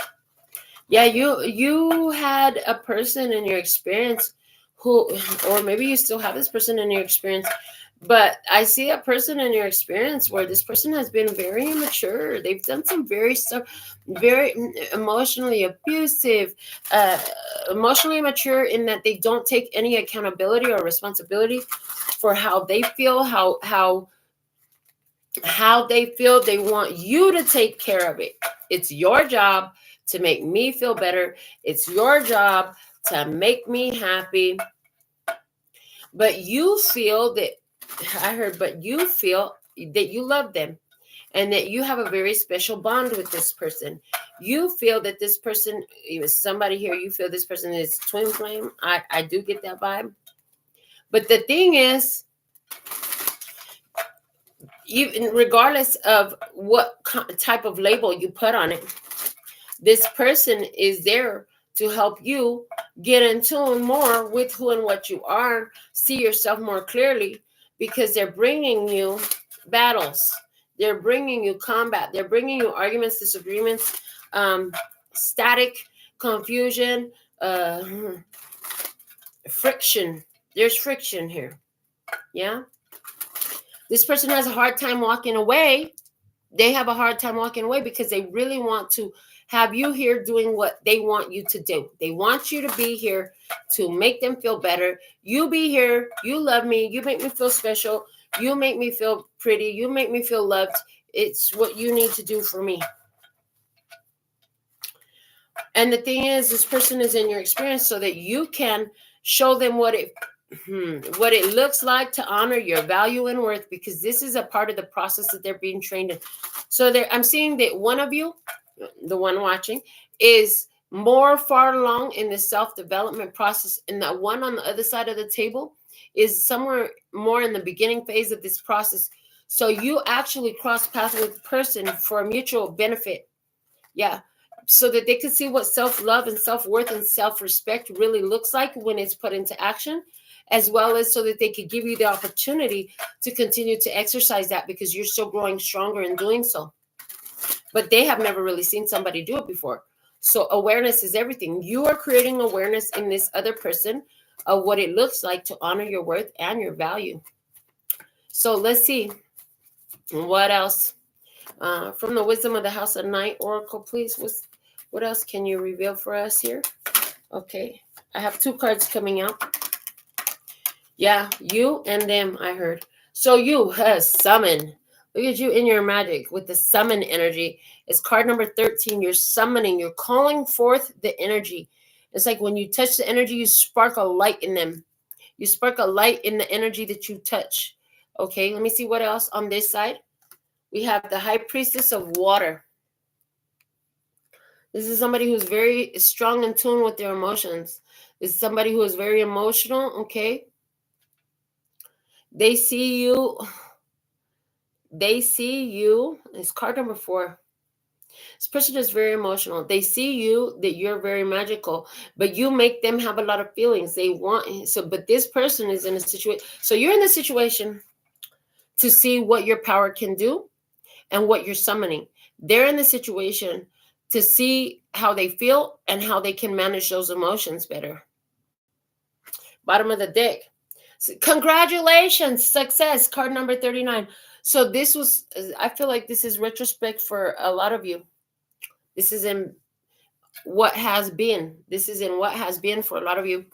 [SPEAKER 1] yeah, you had a person in your experience who, or maybe you still have this person in your experience, but I see a person in your experience where this person has been very immature. They've done some very emotionally abusive, emotionally immature in that they don't take any accountability or responsibility for how they feel, how they feel. They want you to take care of it. It's your job to make me feel better. It's your job to make me happy. But you feel that, but you feel that you love them and that you have a very special bond with this person. You feel that this person, somebody here, you feel this person is twin flame. I do get that vibe. But the thing is, even regardless of what type of label you put on it, this person is there to help you get in tune more with who and what you are, see yourself more clearly, because they're bringing you battles. They're bringing you combat. They're bringing you arguments, disagreements, static, confusion, friction. There's friction here. Yeah. This person has a hard time walking away. They have a hard time walking away because they really want to have you here doing what they want you to do. They want you to be here to make them feel better. You be here. You love me. You make me feel special. You make me feel pretty. You make me feel loved. It's what you need to do for me. And the thing is, this person is in your experience so that you can show them what it looks like to honor your value and worth, because this is a part of the process that they're being trained in. So I'm seeing that one of you, the one watching, is more far along in the self-development process, and that one on the other side of the table is somewhere more in the beginning phase of this process. So you actually cross paths with the person for a mutual benefit. Yeah. So that they can see what self-love and self-worth and self-respect really looks like when it's put into action, as well as so that they could give you the opportunity to continue to exercise that, because you're still growing stronger in doing so. But they have never really seen somebody do it before. So awareness is everything. You are creating awareness in this other person of what it looks like to honor your worth and your value. So let's see what else. From the Wisdom of the House of Night Oracle, please. What else can you reveal for us here? Okay, I have 2 cards coming out. Yeah, you and them, I heard. So you summon. Look at you in your magic with the summon energy. It's card number 13. You're summoning. You're calling forth the energy. It's like when you touch the energy, you spark a light in them. You spark a light in the energy that you touch. Okay, let me see what else on this side. We have the High Priestess of Water. This is somebody who's very strong in tune with their emotions. This is somebody who is very emotional, okay? They see you. It's card number 4. This person is very emotional. They see you, that you're very magical, but you make them have a lot of feelings. But this person is in a situation. So you're in the situation to see what your power can do and what you're summoning. They're in the situation to see how they feel and how they can manage those emotions better. Bottom of the deck. So congratulations, success, card number 39. So I feel like this is retrospect for a lot of you. This is in what has been. This is in what has been for a lot of you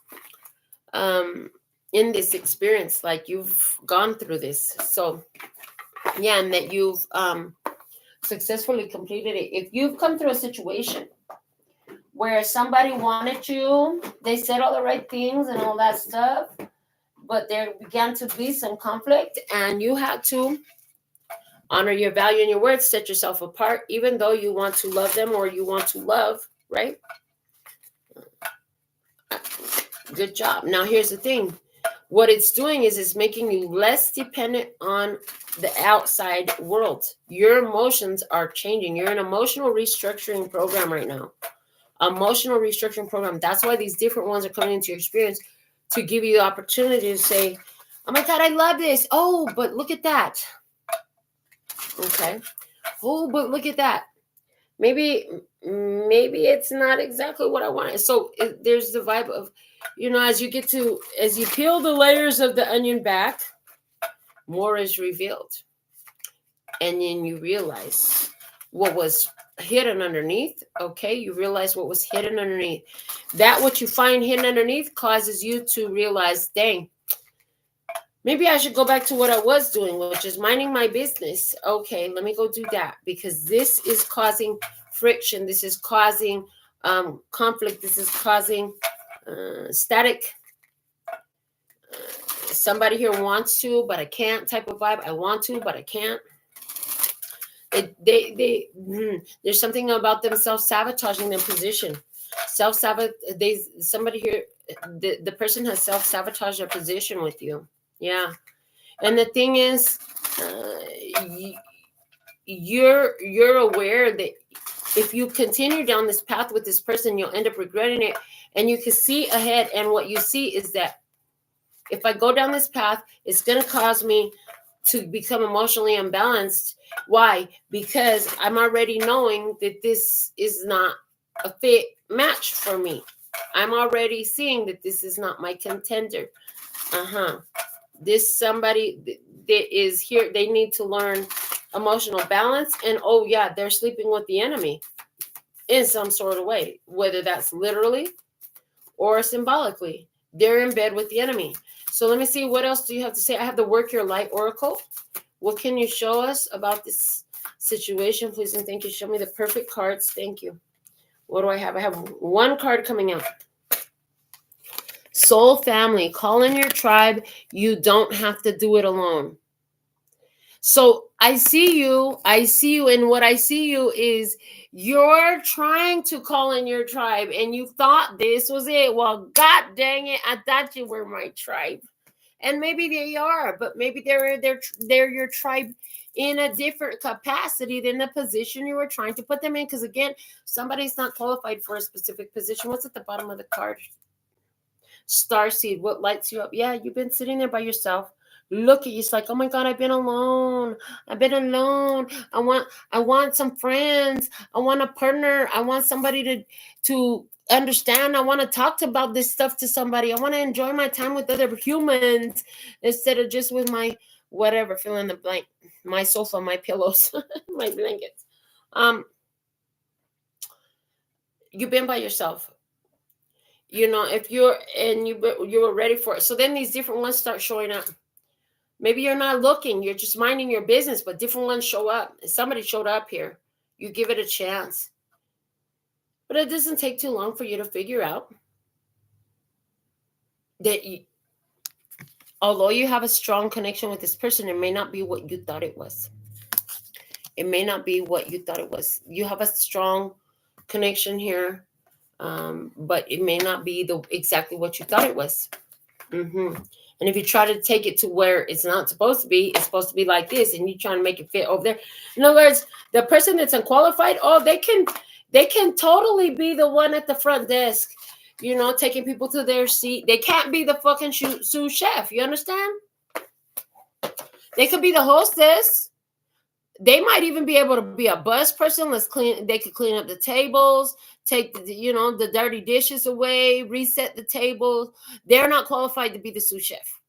[SPEAKER 1] in this experience. Like you've gone through this. So yeah, and that you've successfully completed it. If you've come through a situation where somebody wanted you, they said all the right things and all that stuff, but there began to be some conflict and you had to honor your value and your worth, set yourself apart, even though you want to love them or you want to love, right? Good job. Now, here's the thing. What it's doing is it's making you less dependent on the outside world. Your emotions are changing. You're in an emotional restructuring program right now. Emotional restructuring program. That's why these different ones are coming into your experience, to give you the opportunity to say, oh my God, I love this. Oh, but look at that. Okay. Oh, but look at that. Maybe it's not exactly what I wanted. So there's the vibe of, as you peel the layers of the onion back, more is revealed. And then you realize what was hidden underneath. Okay. You realize what was hidden underneath. That what you find hidden underneath causes you to realize, dang, maybe I should go back to what I was doing, which is minding my business. Okay, let me go do that, because this is causing friction. This is causing conflict. This is causing static. Somebody here wants to, but I can't type of vibe. I want to, but I can't. There's something about them self-sabotaging their position. Somebody here the person has self-sabotaged their position with you. Yeah. And the thing is, you're aware that if you continue down this path with this person, you'll end up regretting it. And you can see ahead, and what you see is that if I go down this path, it's going to cause me to become emotionally unbalanced. Why? Because I'm already knowing that this is not a fit match for me. I'm already seeing that this is not my contender. This somebody that is here, they need to learn emotional balance. And oh yeah, they're sleeping with the enemy in some sort of way, whether that's literally or symbolically. They're in bed with the enemy. So let me see, what else do you have to say? I have the Work Your Light Oracle. What can you show us about this situation, please? And thank you. Show me the perfect cards. Thank you. What do I have? I have one card coming out. Soul family. Call in your tribe. You don't have to do it alone. So I see you, and what I see you is you're trying to call in your tribe, and you thought this was it. Well, God dang it, I thought you were my tribe. And maybe they are, but maybe they're your tribe in a different capacity than the position you were trying to put them in. Because again, somebody's not qualified for a specific position. What's at the bottom of the card? Starseed. What lights you up? Yeah, you've been sitting there by yourself. Look at you. It's like, oh my God, I've been alone. I want some friends. I want a partner. I want somebody to understand. I want to talk about this stuff to somebody. I want to enjoy my time with other humans instead of just with my whatever, fill in the blank, my sofa, my pillows, my blankets. You've been by yourself. If you were ready for it. So then these different ones start showing up. Maybe you're not looking, you're just minding your business, but different ones show up. Somebody showed up here. You give it a chance. But it doesn't take too long for you to figure out that although you have a strong connection with this person, it may not be what you thought it was. It may not be what you thought it was. You have a strong connection here, but it may not be exactly what you thought it was. And if you try to take it to where it's not supposed to be, it's supposed to be like this, and you're trying to make it fit over there. In other words, the person that's unqualified, they can totally be the one at the front desk, taking people to their seat. They can't be the fucking sous chef. You understand? They could be the hostess. They might even be able to be a bus person. They could clean up the tables, take the dirty dishes away, reset the table. They're not qualified to be the sous chef.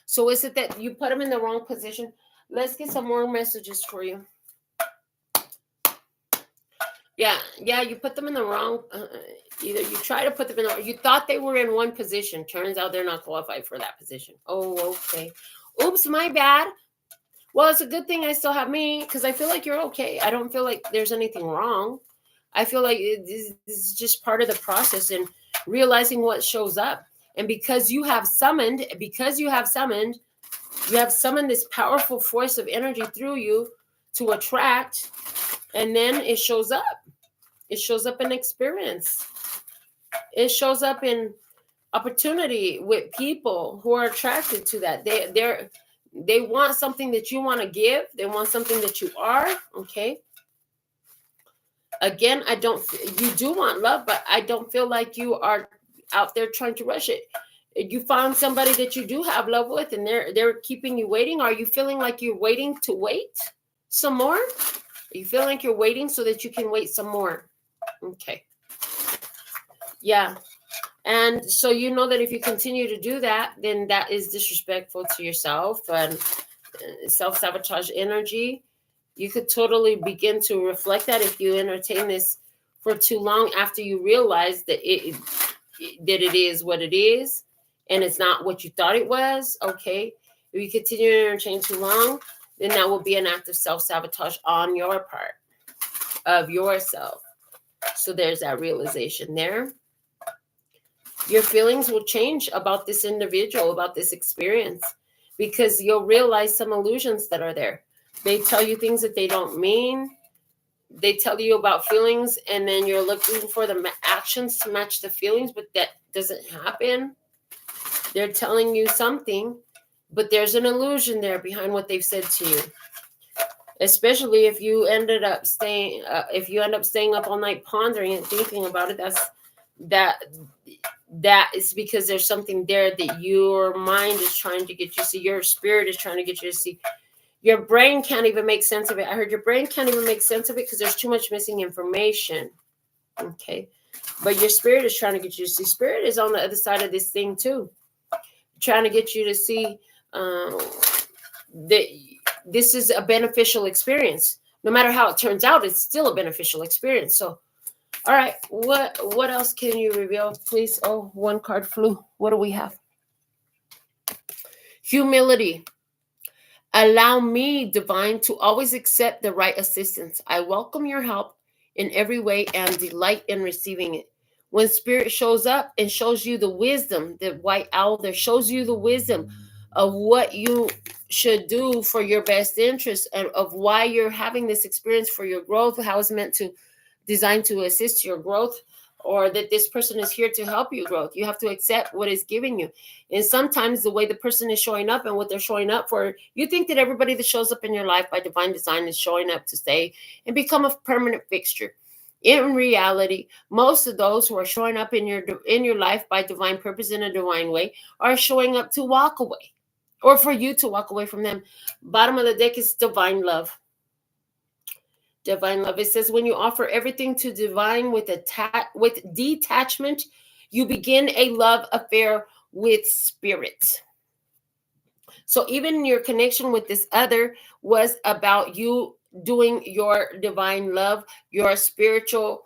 [SPEAKER 1] So is it that you put them in the wrong position? Let's get some more messages for you. Yeah, you put them in the wrong. Either you try to put them in, you thought they were in one position. Turns out they're not qualified for that position. Oh, okay. Oops, my bad. Well, it's a good thing I still have me, because I feel like you're okay. I don't feel like there's anything wrong. I feel like this is just part of the process and realizing what shows up. And because you have summoned this powerful force of energy through you to attract, and then it shows up. It shows up in experience. It shows up in opportunity with people who are attracted to that. They want something that you want to give. They want something that you are. Okay. Again, you do want love, but I don't feel like you are out there trying to rush it. You found somebody that you do have love with, and they're keeping you waiting. Are you feeling like you're waiting to wait some more? Are you feeling like you're waiting so that you can wait some more? Okay. Yeah. And so you know that if you continue to do that, then that is disrespectful to yourself and self-sabotage energy. You could totally begin to reflect that if you entertain this for too long after you realize that it is what it is and it's not what you thought it was. Okay. If you continue to entertain too long, then that will be an act of self-sabotage on your part of yourself. So there's that realization there. Your feelings will change about this individual, about this experience, because you'll realize some illusions that are there. They tell you things that they don't mean. they tell you about feelings, and then you're looking for the actions to match the feelings, but that doesn't happen. They're telling you something, but there's an illusion there behind what they've said to you. Especially if you end up staying up all night pondering and thinking about it. That is because there's something there that your mind is trying to get you to see. Your spirit is trying to get you to see. Your brain can't even make sense of it. I heard your brain can't even make sense of it because there's too much missing information. Okay. But your spirit is trying to get you to see. Spirit is on the other side of this thing too. Trying to get you to see that this is a beneficial experience. No matter how it turns out, it's still a beneficial experience. So, all right. What else can you reveal, please? Oh, one card flew. What do we have? Humility. Allow me, divine, to always accept the right assistance. I welcome your help in every way and delight in receiving it. When spirit shows up and shows you the wisdom, the white owl there shows you the wisdom of what you should do for your best interest and of why you're having this experience for your growth, how it's meant to designed to assist your growth, or that this person is here to help you growth. You have to accept what is giving you. And sometimes the way the person is showing up and what they're showing up for, you think that everybody that shows up in your life by divine design is showing up to stay and become a permanent fixture. In reality, most of those who are showing up in your life by divine purpose in a divine way are showing up to walk away, or for you to walk away from them. Bottom of the deck is divine love. Divine love. It says when you offer everything to divine with detachment, you begin a love affair with spirit. So even your connection with this other was about you doing your divine love, your spiritual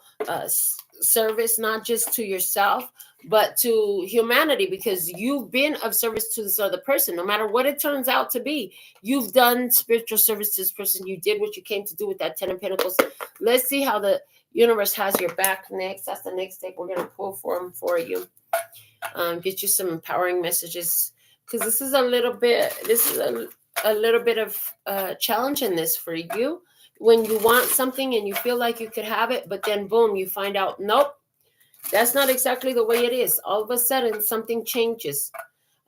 [SPEAKER 1] service, not just to yourself, but to humanity, because you've been of service to this other person. No matter what it turns out to be, you've done spiritual service to this person. You did what you came to do with that 10 of Pentacles. Let's see how the universe has your back next. That's the next deck we're going to pull for you. Get you some empowering messages, because this is a little bit of challenge in this for you. When you want something and you feel like you could have it, but then boom, you find out, nope, that's not exactly the way it is. All of a sudden, something changes.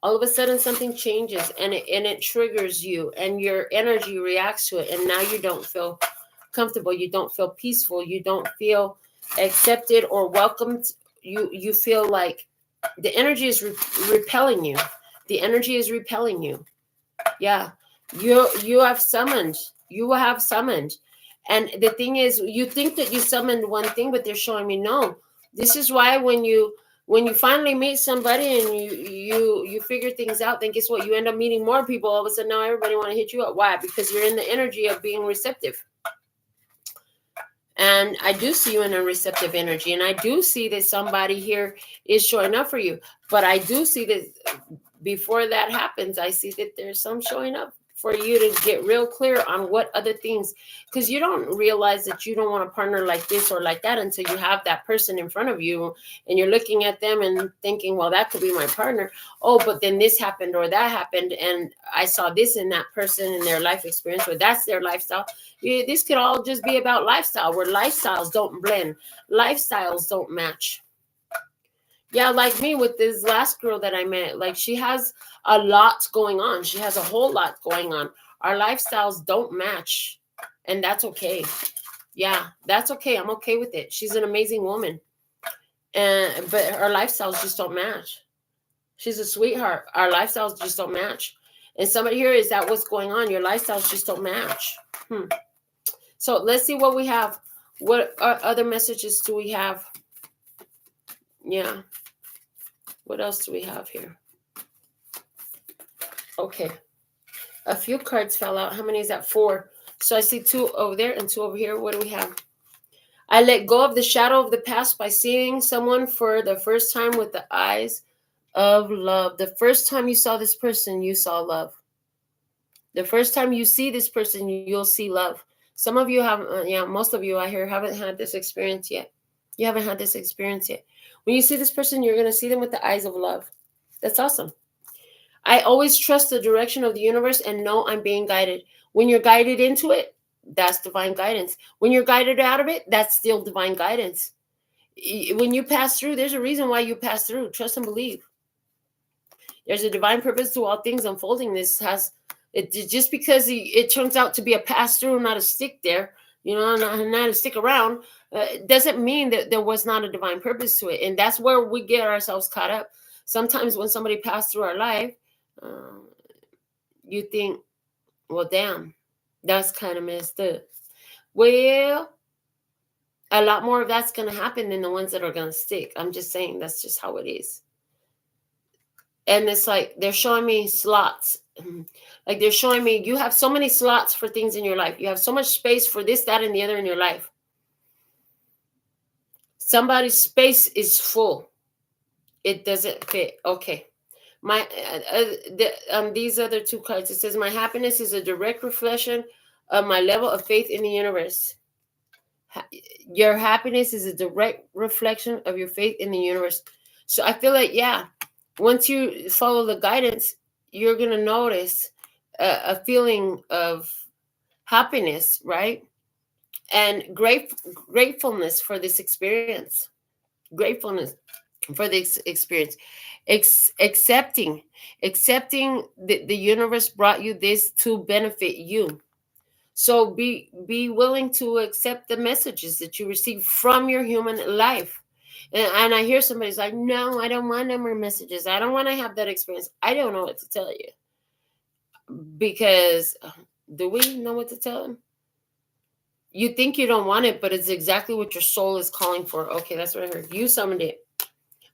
[SPEAKER 1] All of a sudden, something changes, and it triggers you, and your energy reacts to it, and now you don't feel comfortable. You don't feel peaceful. You don't feel accepted or welcomed. You feel like the energy is repelling you. The energy is repelling you. Yeah, you have summoned. You have summoned, and the thing is, you think that you summoned one thing, but they're showing me no. This is why when you finally meet somebody and you figure things out, then guess what? You end up meeting more people. All of a sudden, now everybody want to hit you up. Why? Because you're in the energy of being receptive. And I do see you in a receptive energy, and I do see that somebody here is showing up for you. But I do see that before that happens, I see that there's some showing up for you to get real clear on what other things, because you don't realize that you don't want a partner like this or like that until you have that person in front of you and you're looking at them and thinking, well, that could be my partner. Oh, but then this happened or that happened, and I saw this in that person in their life experience, or that's their lifestyle. Yeah, this could all just be about lifestyle, where lifestyles don't blend, lifestyles don't match. Yeah, like me with this last girl that I met, like she has a lot going on. She has a whole lot going on. Our lifestyles don't match, and that's okay. Yeah, that's okay. I'm okay with it. She's an amazing woman, but our lifestyles just don't match. She's a sweetheart. Our lifestyles just don't match. And somebody here, is that what's going on? Your lifestyles just don't match. So let's see what we have. What other messages do we have? Yeah. What else do we have here? Okay. A few cards fell out. How many is that? 4. So I see 2 over there and 2 over here. What do we have? I let go of the shadow of the past by seeing someone for the first time with the eyes of love. The first time you saw this person, you saw love. The first time you see this person, you'll see love. Some of you have, most of you I hear haven't had this experience yet. You haven't had this experience yet. When you see this person, you're going to see them with the eyes of love. That's awesome. I always trust the direction of the universe and know I'm being guided. When you're guided into it, That's divine guidance. When you're guided out of it, that's still divine guidance. When you pass through, there's a reason why you pass through. Trust and believe. There's a divine purpose to all things unfolding. This has it just because it turns out to be a pass through, not a stick there, not a stick around. Doesn't mean that there was not a divine purpose to it, and that's where we get ourselves caught up. Sometimes when somebody passed through our life, you think, well, damn, that's kind of messed up. Well, a lot more of that's going to happen than the ones that are going to stick. I'm just saying that's just how it is. And it's like they're showing me slots. Like they're showing me you have so many slots for things in your life. You have so much space for this, that, and the other in your life. Somebody's space is full. It doesn't fit. Okay. These other two cards, it says, my happiness is a direct reflection of my level of faith in the universe. Your happiness is a direct reflection of your faith in the universe. So I feel like, yeah, once you follow the guidance, you're going to notice a feeling of happiness, right? And gratefulness for this experience. Gratefulness for this experience. Accepting that the universe brought you this to benefit you. So be willing to accept the messages that you receive from your human life. And I hear somebody's like, no, I don't want no more messages. I don't want to have that experience. I don't know what to tell you. Because do we know what to tell them? You think you don't want it, but it's exactly what your soul is calling for. Okay, that's what I heard. You summoned it.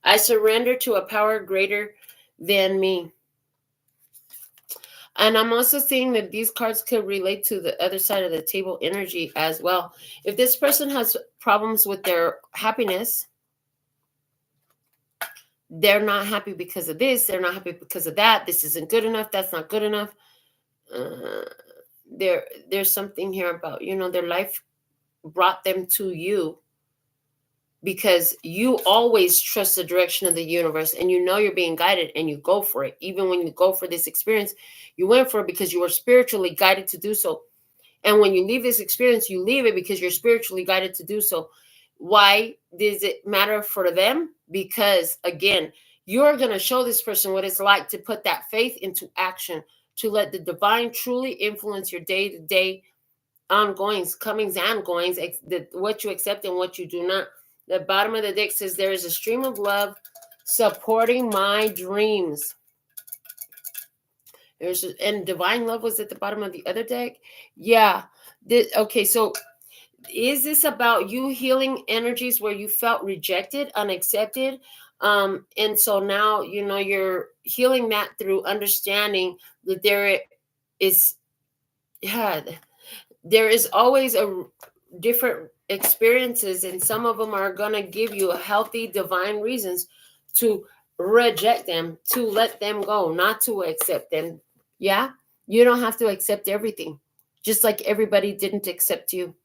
[SPEAKER 1] I surrender to a power greater than me. And I'm also seeing that these cards could relate to the other side of the table energy as well. If this person has problems with their happiness, they're not happy because of this, they're not happy because of that, this isn't good enough, that's not good enough. There's something here about, their life brought them to you because you always trust the direction of the universe and you're being guided and you go for it. Even when you go for this experience, you went for it because you were spiritually guided to do so. And when you leave this experience, you leave it because you're spiritually guided to do so. Why does it matter for them? Because, again, you're going to show this person what it's like to put that faith into action, to let the divine truly influence your day-to-day ongoings, comings and goings, what you accept and what you do not. The bottom of the deck says, there is a stream of love supporting my dreams. And divine love was at the bottom of the other deck. Yeah. Okay, so is this about you healing energies where you felt rejected, unaccepted? And so now, you're healing that through understanding that there is always a different experiences, and some of them are going to give you a healthy divine reasons to reject them, to let them go, not to accept them. Yeah, you don't have to accept everything, just like everybody didn't accept you.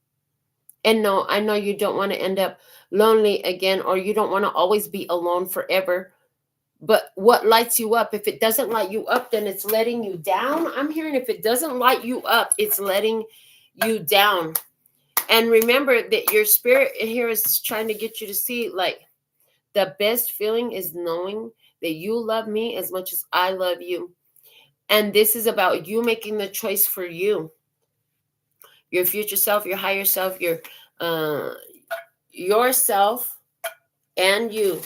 [SPEAKER 1] And no, I know you don't want to end up lonely again, or you don't want to always be alone forever. But what lights you up? If it doesn't light you up, then it's letting you down. I'm hearing if it doesn't light you up, it's letting you down. And remember that your spirit here is trying to get you to see, like, the best feeling is knowing that you love me as much as I love you. And this is about you making the choice for you. Your future self, your higher self, yourself and you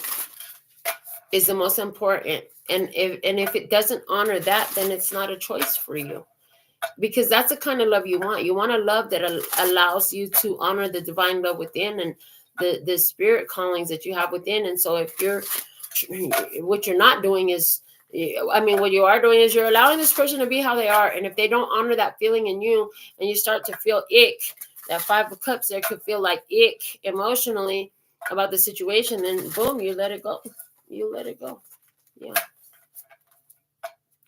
[SPEAKER 1] is the most important. And if it doesn't honor that, then it's not a choice for you. Because that's the kind of love you want. You want a love that allows you to honor the divine love within and the spirit callings that you have within. And so what you're not doing is, what you are doing is you're allowing this person to be how they are. And if they don't honor that feeling in you and you start to feel ick, that 5 of Cups there could feel like ick emotionally about the situation, then boom, you let it go. You let it go. Yeah.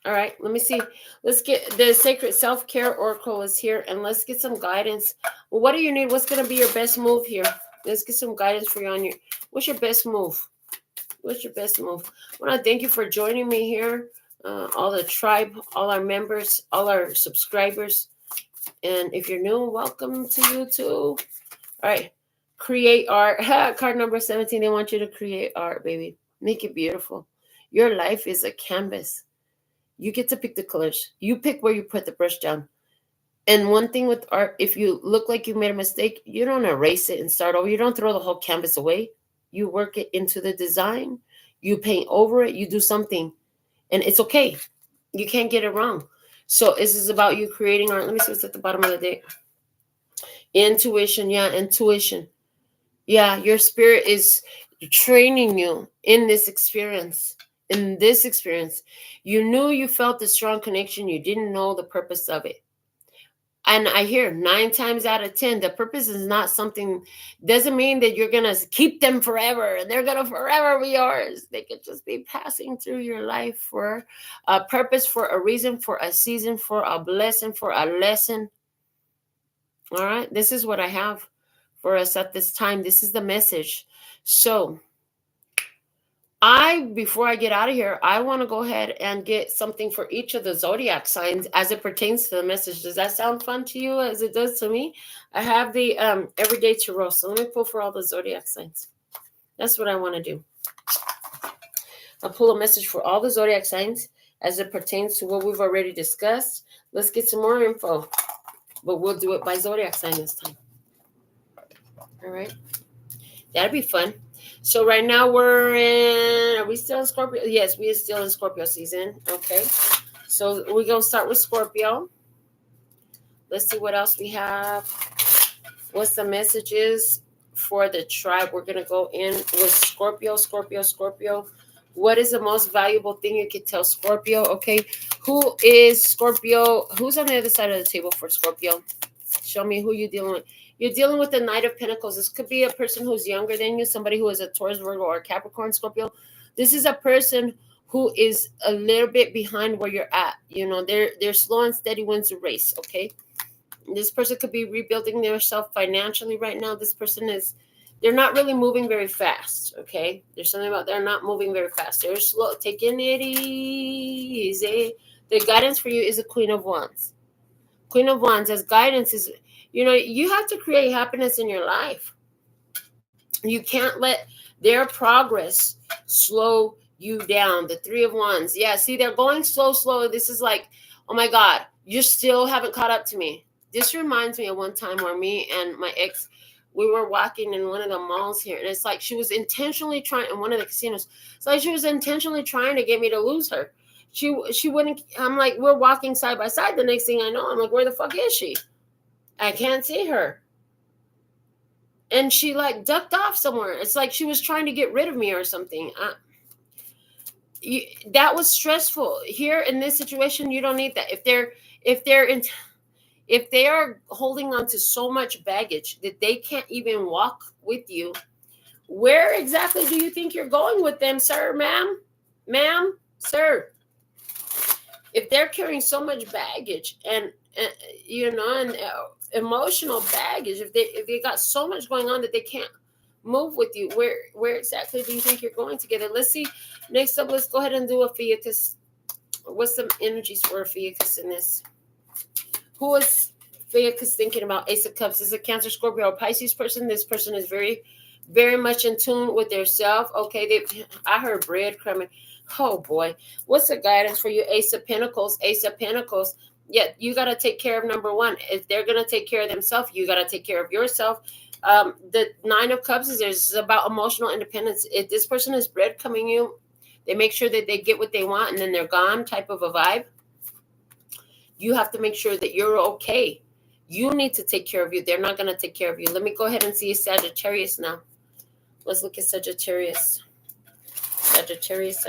[SPEAKER 1] All right, let me see. Let's get the Sacred Self-Care Oracle is here, and let's get some guidance. Well, what do you need? What's going to be your best move here? Let's get some guidance for you on what's your best move? What's your best move? I want to thank you for joining me here, all the tribe, all our members, all our subscribers. And if you're new, welcome to you too. All right. Create art. Card number 17. They want you to create art, baby. Make it beautiful. Your life is a canvas. You get to pick the colors. You pick where you put the brush down. And one thing with art, if you look like you made a mistake, you don't erase it and start over. You don't throw the whole canvas away. You work it into the design. You paint over it. You do something. And it's okay. You can't get it wrong. So this is about you creating art. Let me see what's at the bottom of the deck. Intuition. Yeah, intuition. Yeah, your spirit is training you in this experience. In this experience, you knew you felt the strong connection. You didn't know the purpose of it. And I hear 9 times out of 10, the purpose is not something, doesn't mean that you're going to keep them forever. They're going to forever be yours. They could just be passing through your life for a purpose, for a reason, for a season, for a blessing, for a lesson. All right. This is what I have for us at this time. This is the message. So before I get out of here, I want to go ahead and get something for each of the zodiac signs as it pertains to the message. Does that sound fun to you as it does to me? I have the everyday tarot. So let me pull for all the zodiac signs. That's what I want to do. I'll pull a message for all the zodiac signs as it pertains to what we've already discussed. Let's get some more info, but we'll do it by zodiac sign this time. All right. That'd be fun. So right now are we still in Scorpio? Yes, we are still in Scorpio season. Okay. So we're going to start with Scorpio. Let's see what else we have. What's the messages for the tribe? We're going to go in with Scorpio. What is the most valuable thing you could tell Scorpio? Okay. Who is Scorpio? Who's on the other side of the table for Scorpio? Show me who you're dealing with. You're dealing with the Knight of Pentacles. This could be a person who's younger than you, somebody who is a Taurus, Virgo, or Capricorn, Scorpio. This is a person who is a little bit behind where you're at. You know, they're slow and steady wins the race, okay? This person could be rebuilding themselves financially right now. This person they're not really moving very fast, okay? There's something about they're not moving very fast. They're slow, taking it easy. The guidance for you is a Queen of Wands. Queen of Wands as guidance is, you know, you have to create happiness in your life. You can't let their progress slow you down. The Three of Wands. Yeah, see, they're going slow. This is like, oh my God, you still haven't caught up to me. This reminds me of one time where me and my ex, we were walking in one of the malls here. And it's like she was intentionally trying, in one of the casinos, it's like she was intentionally trying to get me to lose her. She wouldn't, I'm like, we're walking side by side. The next thing I know, I'm like, where the fuck is she? I can't see her. And she like ducked off somewhere. It's like she was trying to get rid of me or something. That was stressful. Here in this situation, you don't need that. If they are holding on to so much baggage that they can't even walk with you, where exactly do you think you're going with them, sir, ma'am, sir? If they're carrying so much baggage and emotional baggage, if they got so much going on that they can't move with you, where exactly do you think you're going together? Let's see. Next up, let's go ahead and do a Ophiuchus. What's some energies for Ophiuchus in this? Who is Ophiuchus thinking about? Ace of Cups. This is a Cancer, Scorpio, or Pisces person. This person is very, very much in tune with their self. Okay, I heard breadcrumbing. Oh boy, what's the guidance for you? Ace of Pentacles. Yeah, you got to take care of number one. If they're going to take care of themselves, you got to take care of yourself. The Nine of Cups is about emotional independence. If this person is breadcrumbing you, they make sure that they get what they want and then they're gone type of a vibe. You have to make sure that you're okay. You need to take care of you. They're not going to take care of you. Let me go ahead and see Sagittarius now. Let's look at Sagittarius. Sagittarius.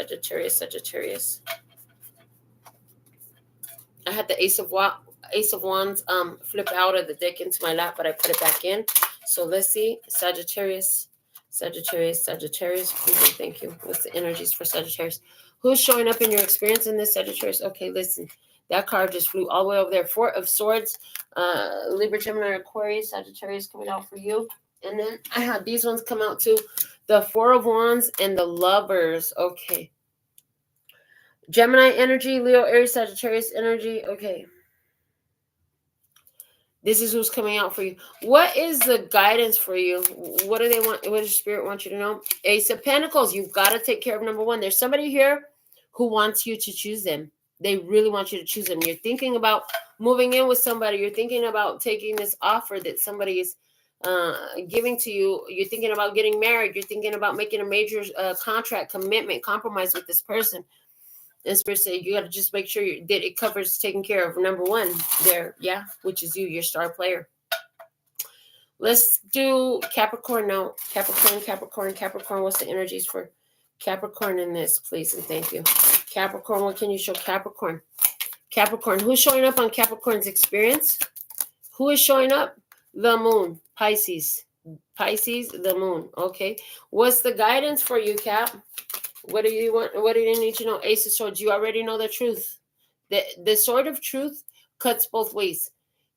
[SPEAKER 1] I had the Ace of Wands flip out of the deck into my lap, but I put it back in. So let's see. Sagittarius. Please and thank you. What's the energies for Sagittarius? Who's showing up in your experience in this, Sagittarius? Okay, listen. That card just flew all the way over there. Four of Swords. Libra, Gemini, Aquarius. Sagittarius coming out for you. And then I had these ones come out too. The Four of Wands and the Lovers. Okay. Gemini energy, Leo, Aries, Sagittarius energy. Okay. This is who's coming out for you. What is the guidance for you? What do they want? What does Spirit want you to know? Ace of Pentacles. You've got to take care of number one. There's somebody here who wants you to choose them. They really want you to choose them. You're thinking about moving in with somebody. You're thinking about taking this offer that somebody is giving to you. You're thinking about getting married. You're thinking about making a major contract, commitment, compromise with this person. And Spirit say you got to just make sure that it covers taking care of number one there, yeah, which is you, your star player. Let's do Capricorn now. Capricorn. What's the energies for Capricorn in this, please and thank you. Capricorn, what can you show Capricorn? Capricorn, who's showing up on Capricorn's experience? Who is showing up? The moon, Pisces, the moon. Okay, what's the guidance for you, Cap? What do you want? What do you need to know? Ace of Swords. You already know the truth. The sword of truth cuts both ways,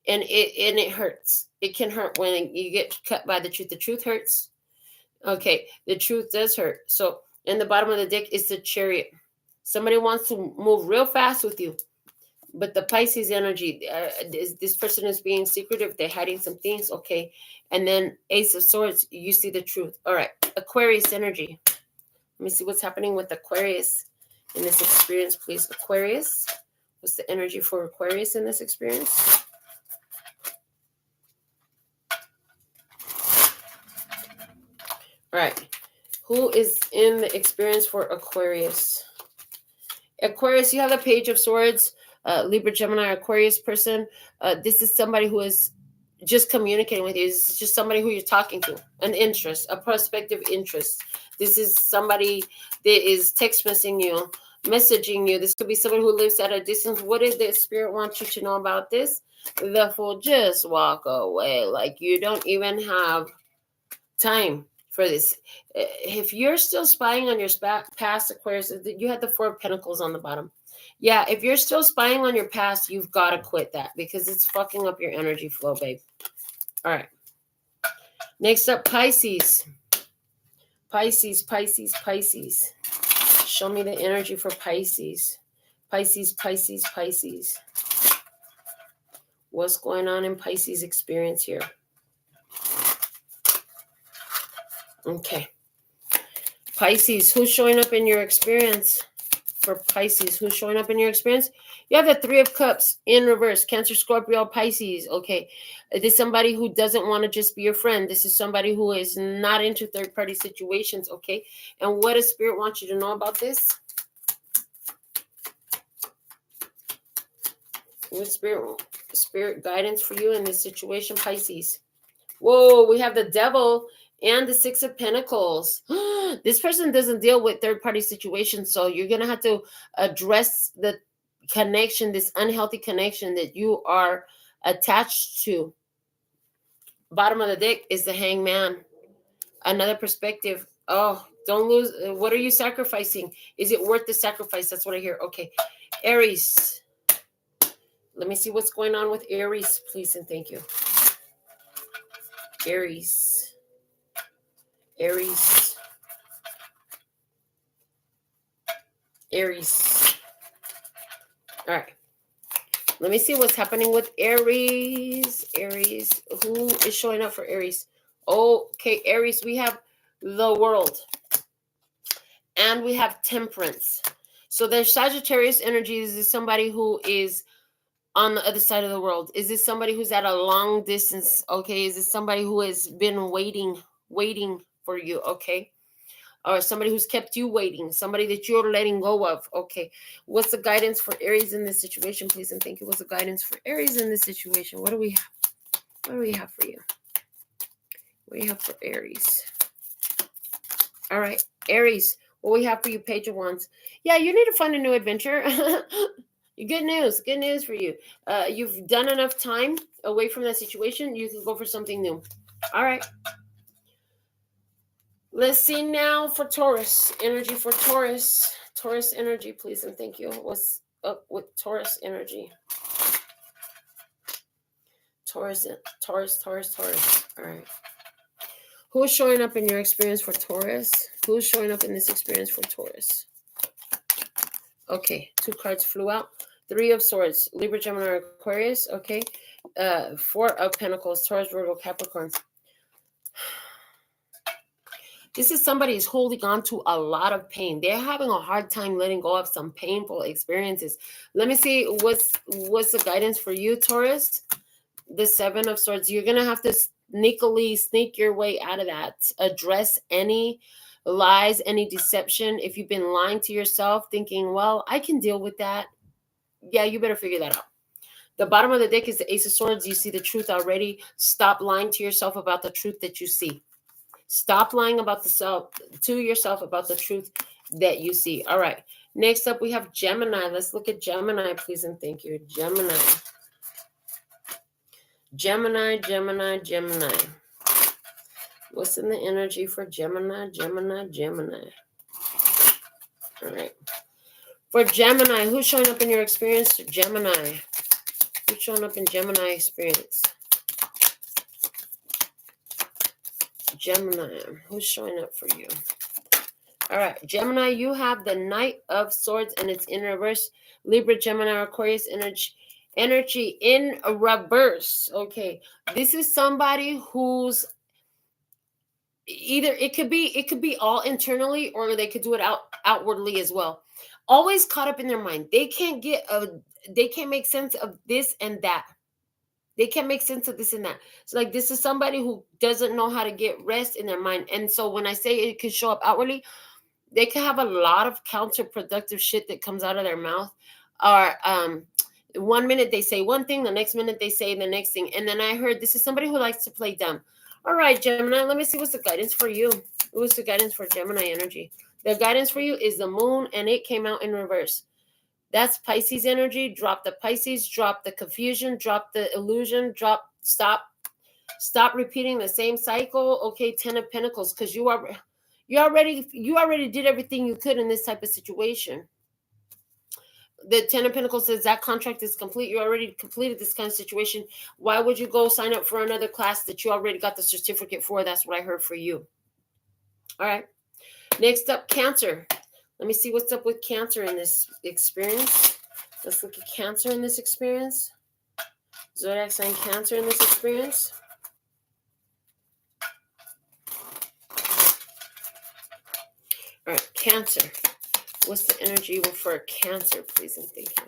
[SPEAKER 1] and it hurts. It can hurt when you get cut by the truth. The truth hurts. Okay, the truth does hurt. So in the bottom of the deck is the Chariot. Somebody wants to move real fast with you, but the Pisces energy. This person is being secretive. They're hiding some things. Okay, and then Ace of Swords. You see the truth. All right, Aquarius energy. Let me see what's happening with Aquarius in this experience, please. Aquarius, what's the energy for Aquarius in this experience? All right. Who is in the experience for Aquarius? Aquarius, you have the Page of Swords, Libra, Gemini, Aquarius person. This is somebody who is just communicating with you. This is just somebody who you're talking to, an interest, a prospective interest. This is somebody that is text messaging you. This could be somebody who lives at a distance. What did the Spirit want you to know about this? The Fool, just walk away. Like you don't even have time for this. If you're still spying on your past, Aquarius, you had the Four of Pentacles on the bottom. Yeah, if you're still spying on your past, you've got to quit that because it's fucking up your energy flow, babe. All right. Next up, Pisces. Pisces. Show me the energy for Pisces. Pisces. What's going on in Pisces experience here? Okay. Pisces, who's showing up in your experience? For Pisces, who's showing up in your experience? You have the Three of Cups in reverse. Cancer, Scorpio, Pisces. Okay. This is somebody who doesn't want to just be your friend. This is somebody who is not into third-party situations. Okay. And what does Spirit want you to know about this? What spirit guidance for you in this situation, Pisces? Whoa, we have the Devil and the Six of Pentacles. This person doesn't deal with third-party situations, so you're going to have to address the connection, this unhealthy connection that you are attached to. Bottom of the deck is the Hangman. Another perspective. Oh, don't lose. What are you sacrificing? Is it worth the sacrifice? That's what I hear. Okay. Aries. Let me see what's going on with Aries, please, and thank you. Aries. All right. Let me see what's happening with Aries. Who is showing up for Aries? Okay, Aries, we have the World. And we have Temperance. So there's Sagittarius energies. Is somebody who is on the other side of the world? Is this somebody who's at a long distance? Okay. Is this somebody who has been waiting for you? Okay. Or somebody who's kept you waiting, somebody that you're letting go of. Okay. What's the guidance for Aries in this situation, please? And thank you. What's the guidance for Aries in this situation? What do we have? What do we have for you? What do you have for Aries? All right. Aries, what we have for you, Page of Wands. Yeah, you need to find a new adventure. Good news for you. You've done enough time away from that situation. You can go for something new. All right. Let's see now for Taurus. Energy for Taurus. Taurus energy, please, and thank you. What's up with Taurus energy? Taurus. All right. Who's showing up in your experience for Taurus? Who's showing up in this experience for Taurus? Okay, 2 cards flew out. Three of Swords, Libra, Gemini, Aquarius. Okay. Four of Pentacles, Taurus, Virgo, Capricorn. This is somebody who's holding on to a lot of pain. They're having a hard time letting go of some painful experiences. Let me see what's the guidance for you, Taurus. The Seven of Swords. You're going to have to sneak your way out of that. Address any lies, any deception. If you've been lying to yourself, thinking, well, I can deal with that. Yeah, you better figure that out. The bottom of the deck is the Ace of Swords. You see the truth already. Stop lying to yourself about the truth that you see. Stop lying about to yourself about the truth that you see. All right. Next up, we have Gemini. Let's look at Gemini, please and thank you. Gemini. Gemini, Gemini, Gemini. What's in the energy for Gemini, Gemini, Gemini? All right. For Gemini, who's showing up in your experience? Gemini. Who's showing up in Gemini experience? Gemini, who's showing up for you? All right, Gemini, you have the Knight of Swords and it's in reverse. Libra, Gemini, Aquarius energy in reverse. Okay, this is somebody who's either it could be all internally or they could do it outwardly as well. Always caught up in their mind. They can't make sense of this and that. They can't make sense of this and that. So like this is somebody who doesn't know how to get rest in their mind. And so when I say it could show up outwardly, they could have a lot of counterproductive shit that comes out of their mouth. Or 1 minute they say one thing, the next minute they say the next thing. And then I heard this is somebody who likes to play dumb. All right, Gemini, let me see what's the guidance for you. What's the guidance for Gemini energy? The guidance for you is the moon and it came out in reverse. That's Pisces energy. Drop the Pisces, drop the confusion, drop the illusion, stop repeating the same cycle. Okay, 10 of Pentacles, because you already did everything you could in this type of situation. The 10 of Pentacles says that contract is complete. You already completed this kind of situation. Why would you go sign up for another class that you already got the certificate for? That's what I heard for you. All right. Next up, Cancer. Let me see what's up with Cancer in this experience. Let's look at Cancer in this experience. Zodiac sign Cancer in this experience. All right, Cancer. What's the energy for Cancer, please and thank you.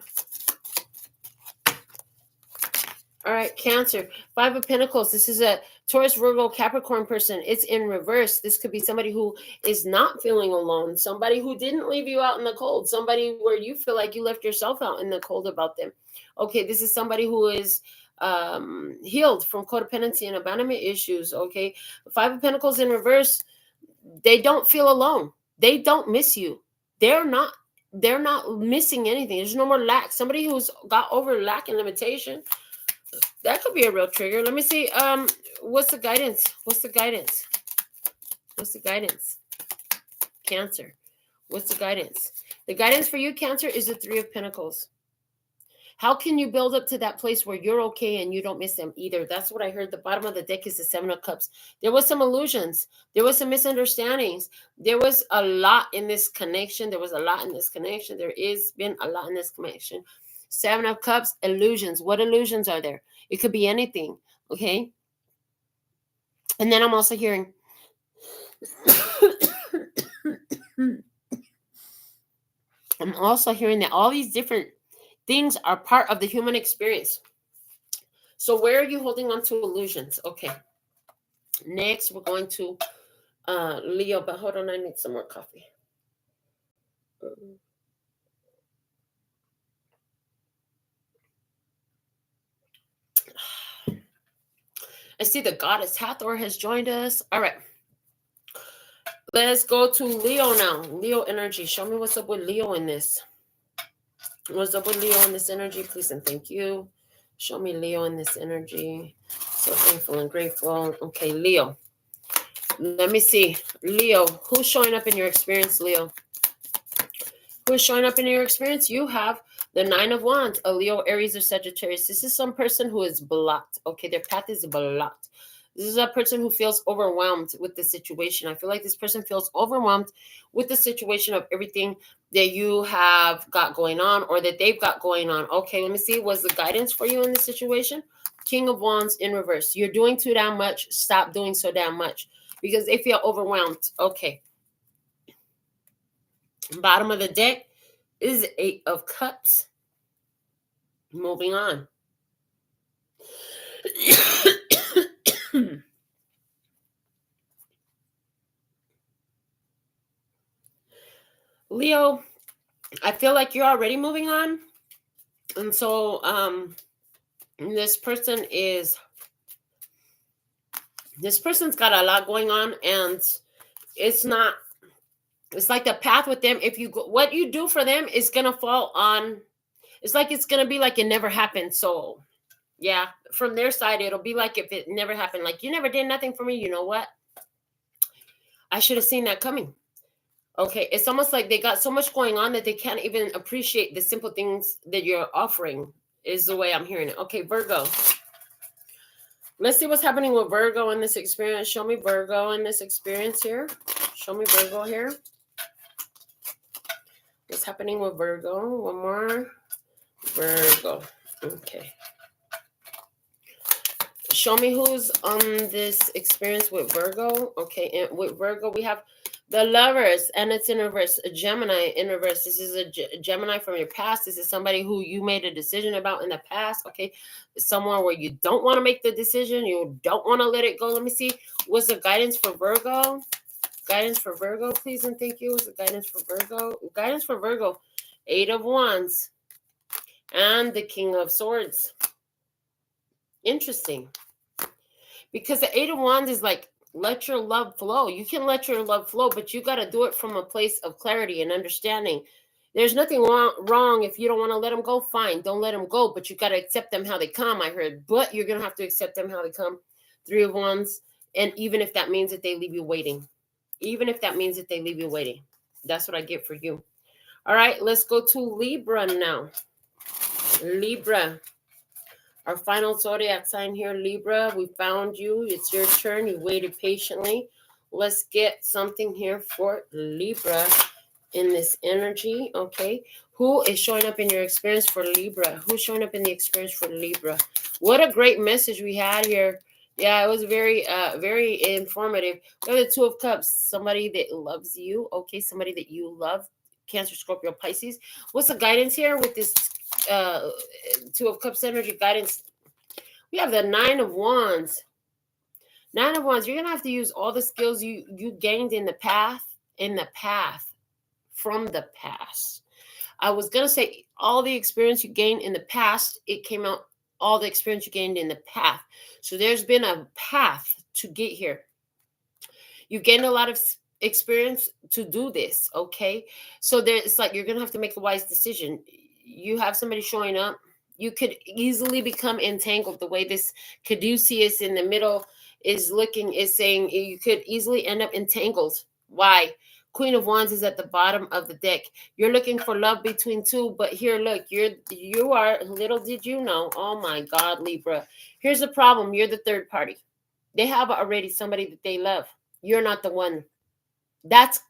[SPEAKER 1] All right, Cancer. 5 of Pentacles. This is a Taurus, Virgo, Capricorn person. It's in reverse. This could be somebody who is not feeling alone. Somebody who didn't leave you out in the cold. Somebody where you feel like you left yourself out in the cold about them. Okay, this is somebody who is healed from codependency and abandonment issues. Okay, 5 of Pentacles in reverse. They don't feel alone. They don't miss you. They're not missing anything. There's no more lack. Somebody who's got over lack and limitation. That could be a real trigger. Let me see. What's the guidance? What's the guidance? What's the guidance? Cancer. What's the guidance? The guidance for you, Cancer, is the 3 of Pentacles. How can you build up to that place where you're okay and you don't miss them either? That's what I heard. The bottom of the deck is the 7 of Cups. There was some illusions. There was some misunderstandings. There was a lot in this connection. There is been a lot in this connection. 7 of Cups, illusions. What illusions are there? It could be anything, okay? And then I'm also hearing... I'm also hearing that all these different things are part of the human experience. So where are you holding on to illusions? Okay. Next, we're going to Leo. But hold on, I need some more coffee. I see the goddess Hathor has joined us. All right. Let's go to Leo now. Leo energy. Show me what's up with Leo in this. What's up with Leo in this energy, please and thank you. Show me Leo in this energy. So thankful and grateful. Okay, Leo. Let me see. Leo, who's showing up in your experience, Leo? Who's showing up in your experience? You have the 9 of Wands, a Leo, Aries, or Sagittarius. This is some person who is blocked. Okay, their path is blocked. This is a person who feels overwhelmed with the situation. I feel like this person feels overwhelmed with the situation of everything that you have got going on or that they've got going on. Okay, let me see. What's the guidance for you in this situation? King of Wands in reverse. You're doing too damn much. Stop doing so damn much because they feel overwhelmed. Okay. Bottom of the deck is Eight of Cups. Moving on. Leo, I feel like you're already moving on. And so this person's got a lot going on, and it's like the path with them. If you go, what you do for them is gonna fall on, it's like it's gonna be like it never happened. So yeah, from their side, it'll be like if it never happened. Like, you never did nothing for me. You know what? I should have seen that coming. Okay, it's almost like they got so much going on that they can't even appreciate the simple things that you're offering, is the way I'm hearing it. Okay, Virgo. Let's see what's happening with Virgo in this experience. Show me Virgo in this experience here. Show me Virgo here. What's happening with Virgo? One more. Virgo. Okay. Show me who's on this experience with Virgo. Okay, and with Virgo, we have the Lovers, and it's in reverse. A Gemini in reverse. This is a Gemini from your past. This is somebody who you made a decision about in the past. Okay, somewhere where you don't want to make the decision. You don't want to let it go. Let me see. What's the guidance for Virgo? Guidance for Virgo, please and thank you. What's the guidance for Virgo? Guidance for Virgo. Eight of Wands. And the King of Swords. Interesting. Because the Eight of Wands is like, let your love flow. You can let your love flow, but you got to do it from a place of clarity and understanding. There's nothing wrong if you don't want to let them go. Fine, don't let them go, but you got to accept them how they come, I heard. But you're going to have to accept them how they come. Three of Wands. And even if that means that they leave you waiting. Even if that means that they leave you waiting. That's what I get for you. All right, let's go to Libra now. Libra. Our final zodiac sign here, Libra. We found you. It's your turn. You waited patiently. Let's get something here for Libra in this energy. Okay. Who is showing up in your experience for Libra? Who's showing up in the experience for Libra? What a great message we had here. Yeah, it was very, very informative. We have the Two of Cups. Somebody that loves you. Okay. Somebody that you love. Cancer, Scorpio, Pisces. What's the guidance here with this Two of Cups energy guidance? We have the Nine of Wands. Nine of Wands. You're gonna have to use all the skills you gained in the path from the past. I was gonna say all the experience you gained in the past. It came out all the experience you gained in the path. So there's been a path to get here. You gained a lot of experience to do this. Okay, so it's like you're gonna have to make a wise decision. You have somebody showing up. You could easily become entangled. The way this caduceus in the middle is looking is saying you could easily end up entangled. Why? Queen of Wands is at the bottom of the deck. You're looking for love between two, but here, look, you are, little did you know, oh my God, Libra. Here's the problem. You're the third party. They have already somebody that they love. You're not the one. That's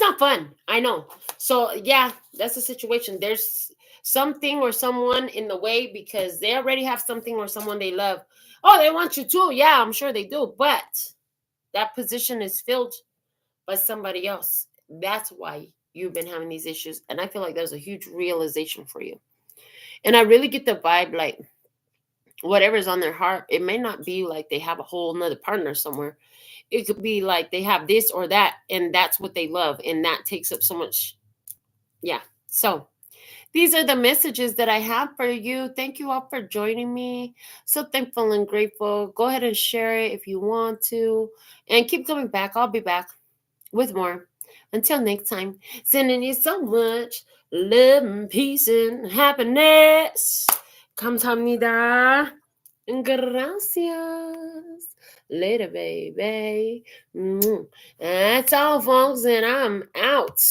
[SPEAKER 1] not fun. I know. So yeah, that's the situation. There's something or someone in the way because they already have something or someone they love. Oh, they want you too. Yeah, I'm sure they do. But that position is filled by somebody else. That's why you've been having these issues. And I feel like there's a huge realization for you. And I really get the vibe like whatever's on their heart, it may not be like they have a whole nother partner somewhere. It could be like they have this or that, and that's what they love. And that takes up so much. Yeah. So these are the messages that I have for you. Thank you all for joining me. So thankful and grateful. Go ahead and share it if you want to. And keep coming back. I'll be back with more. Until next time, sending you so much love and peace and happiness. Kamsahamnida. Gracias. Later, baby. That's all, folks, and I'm out.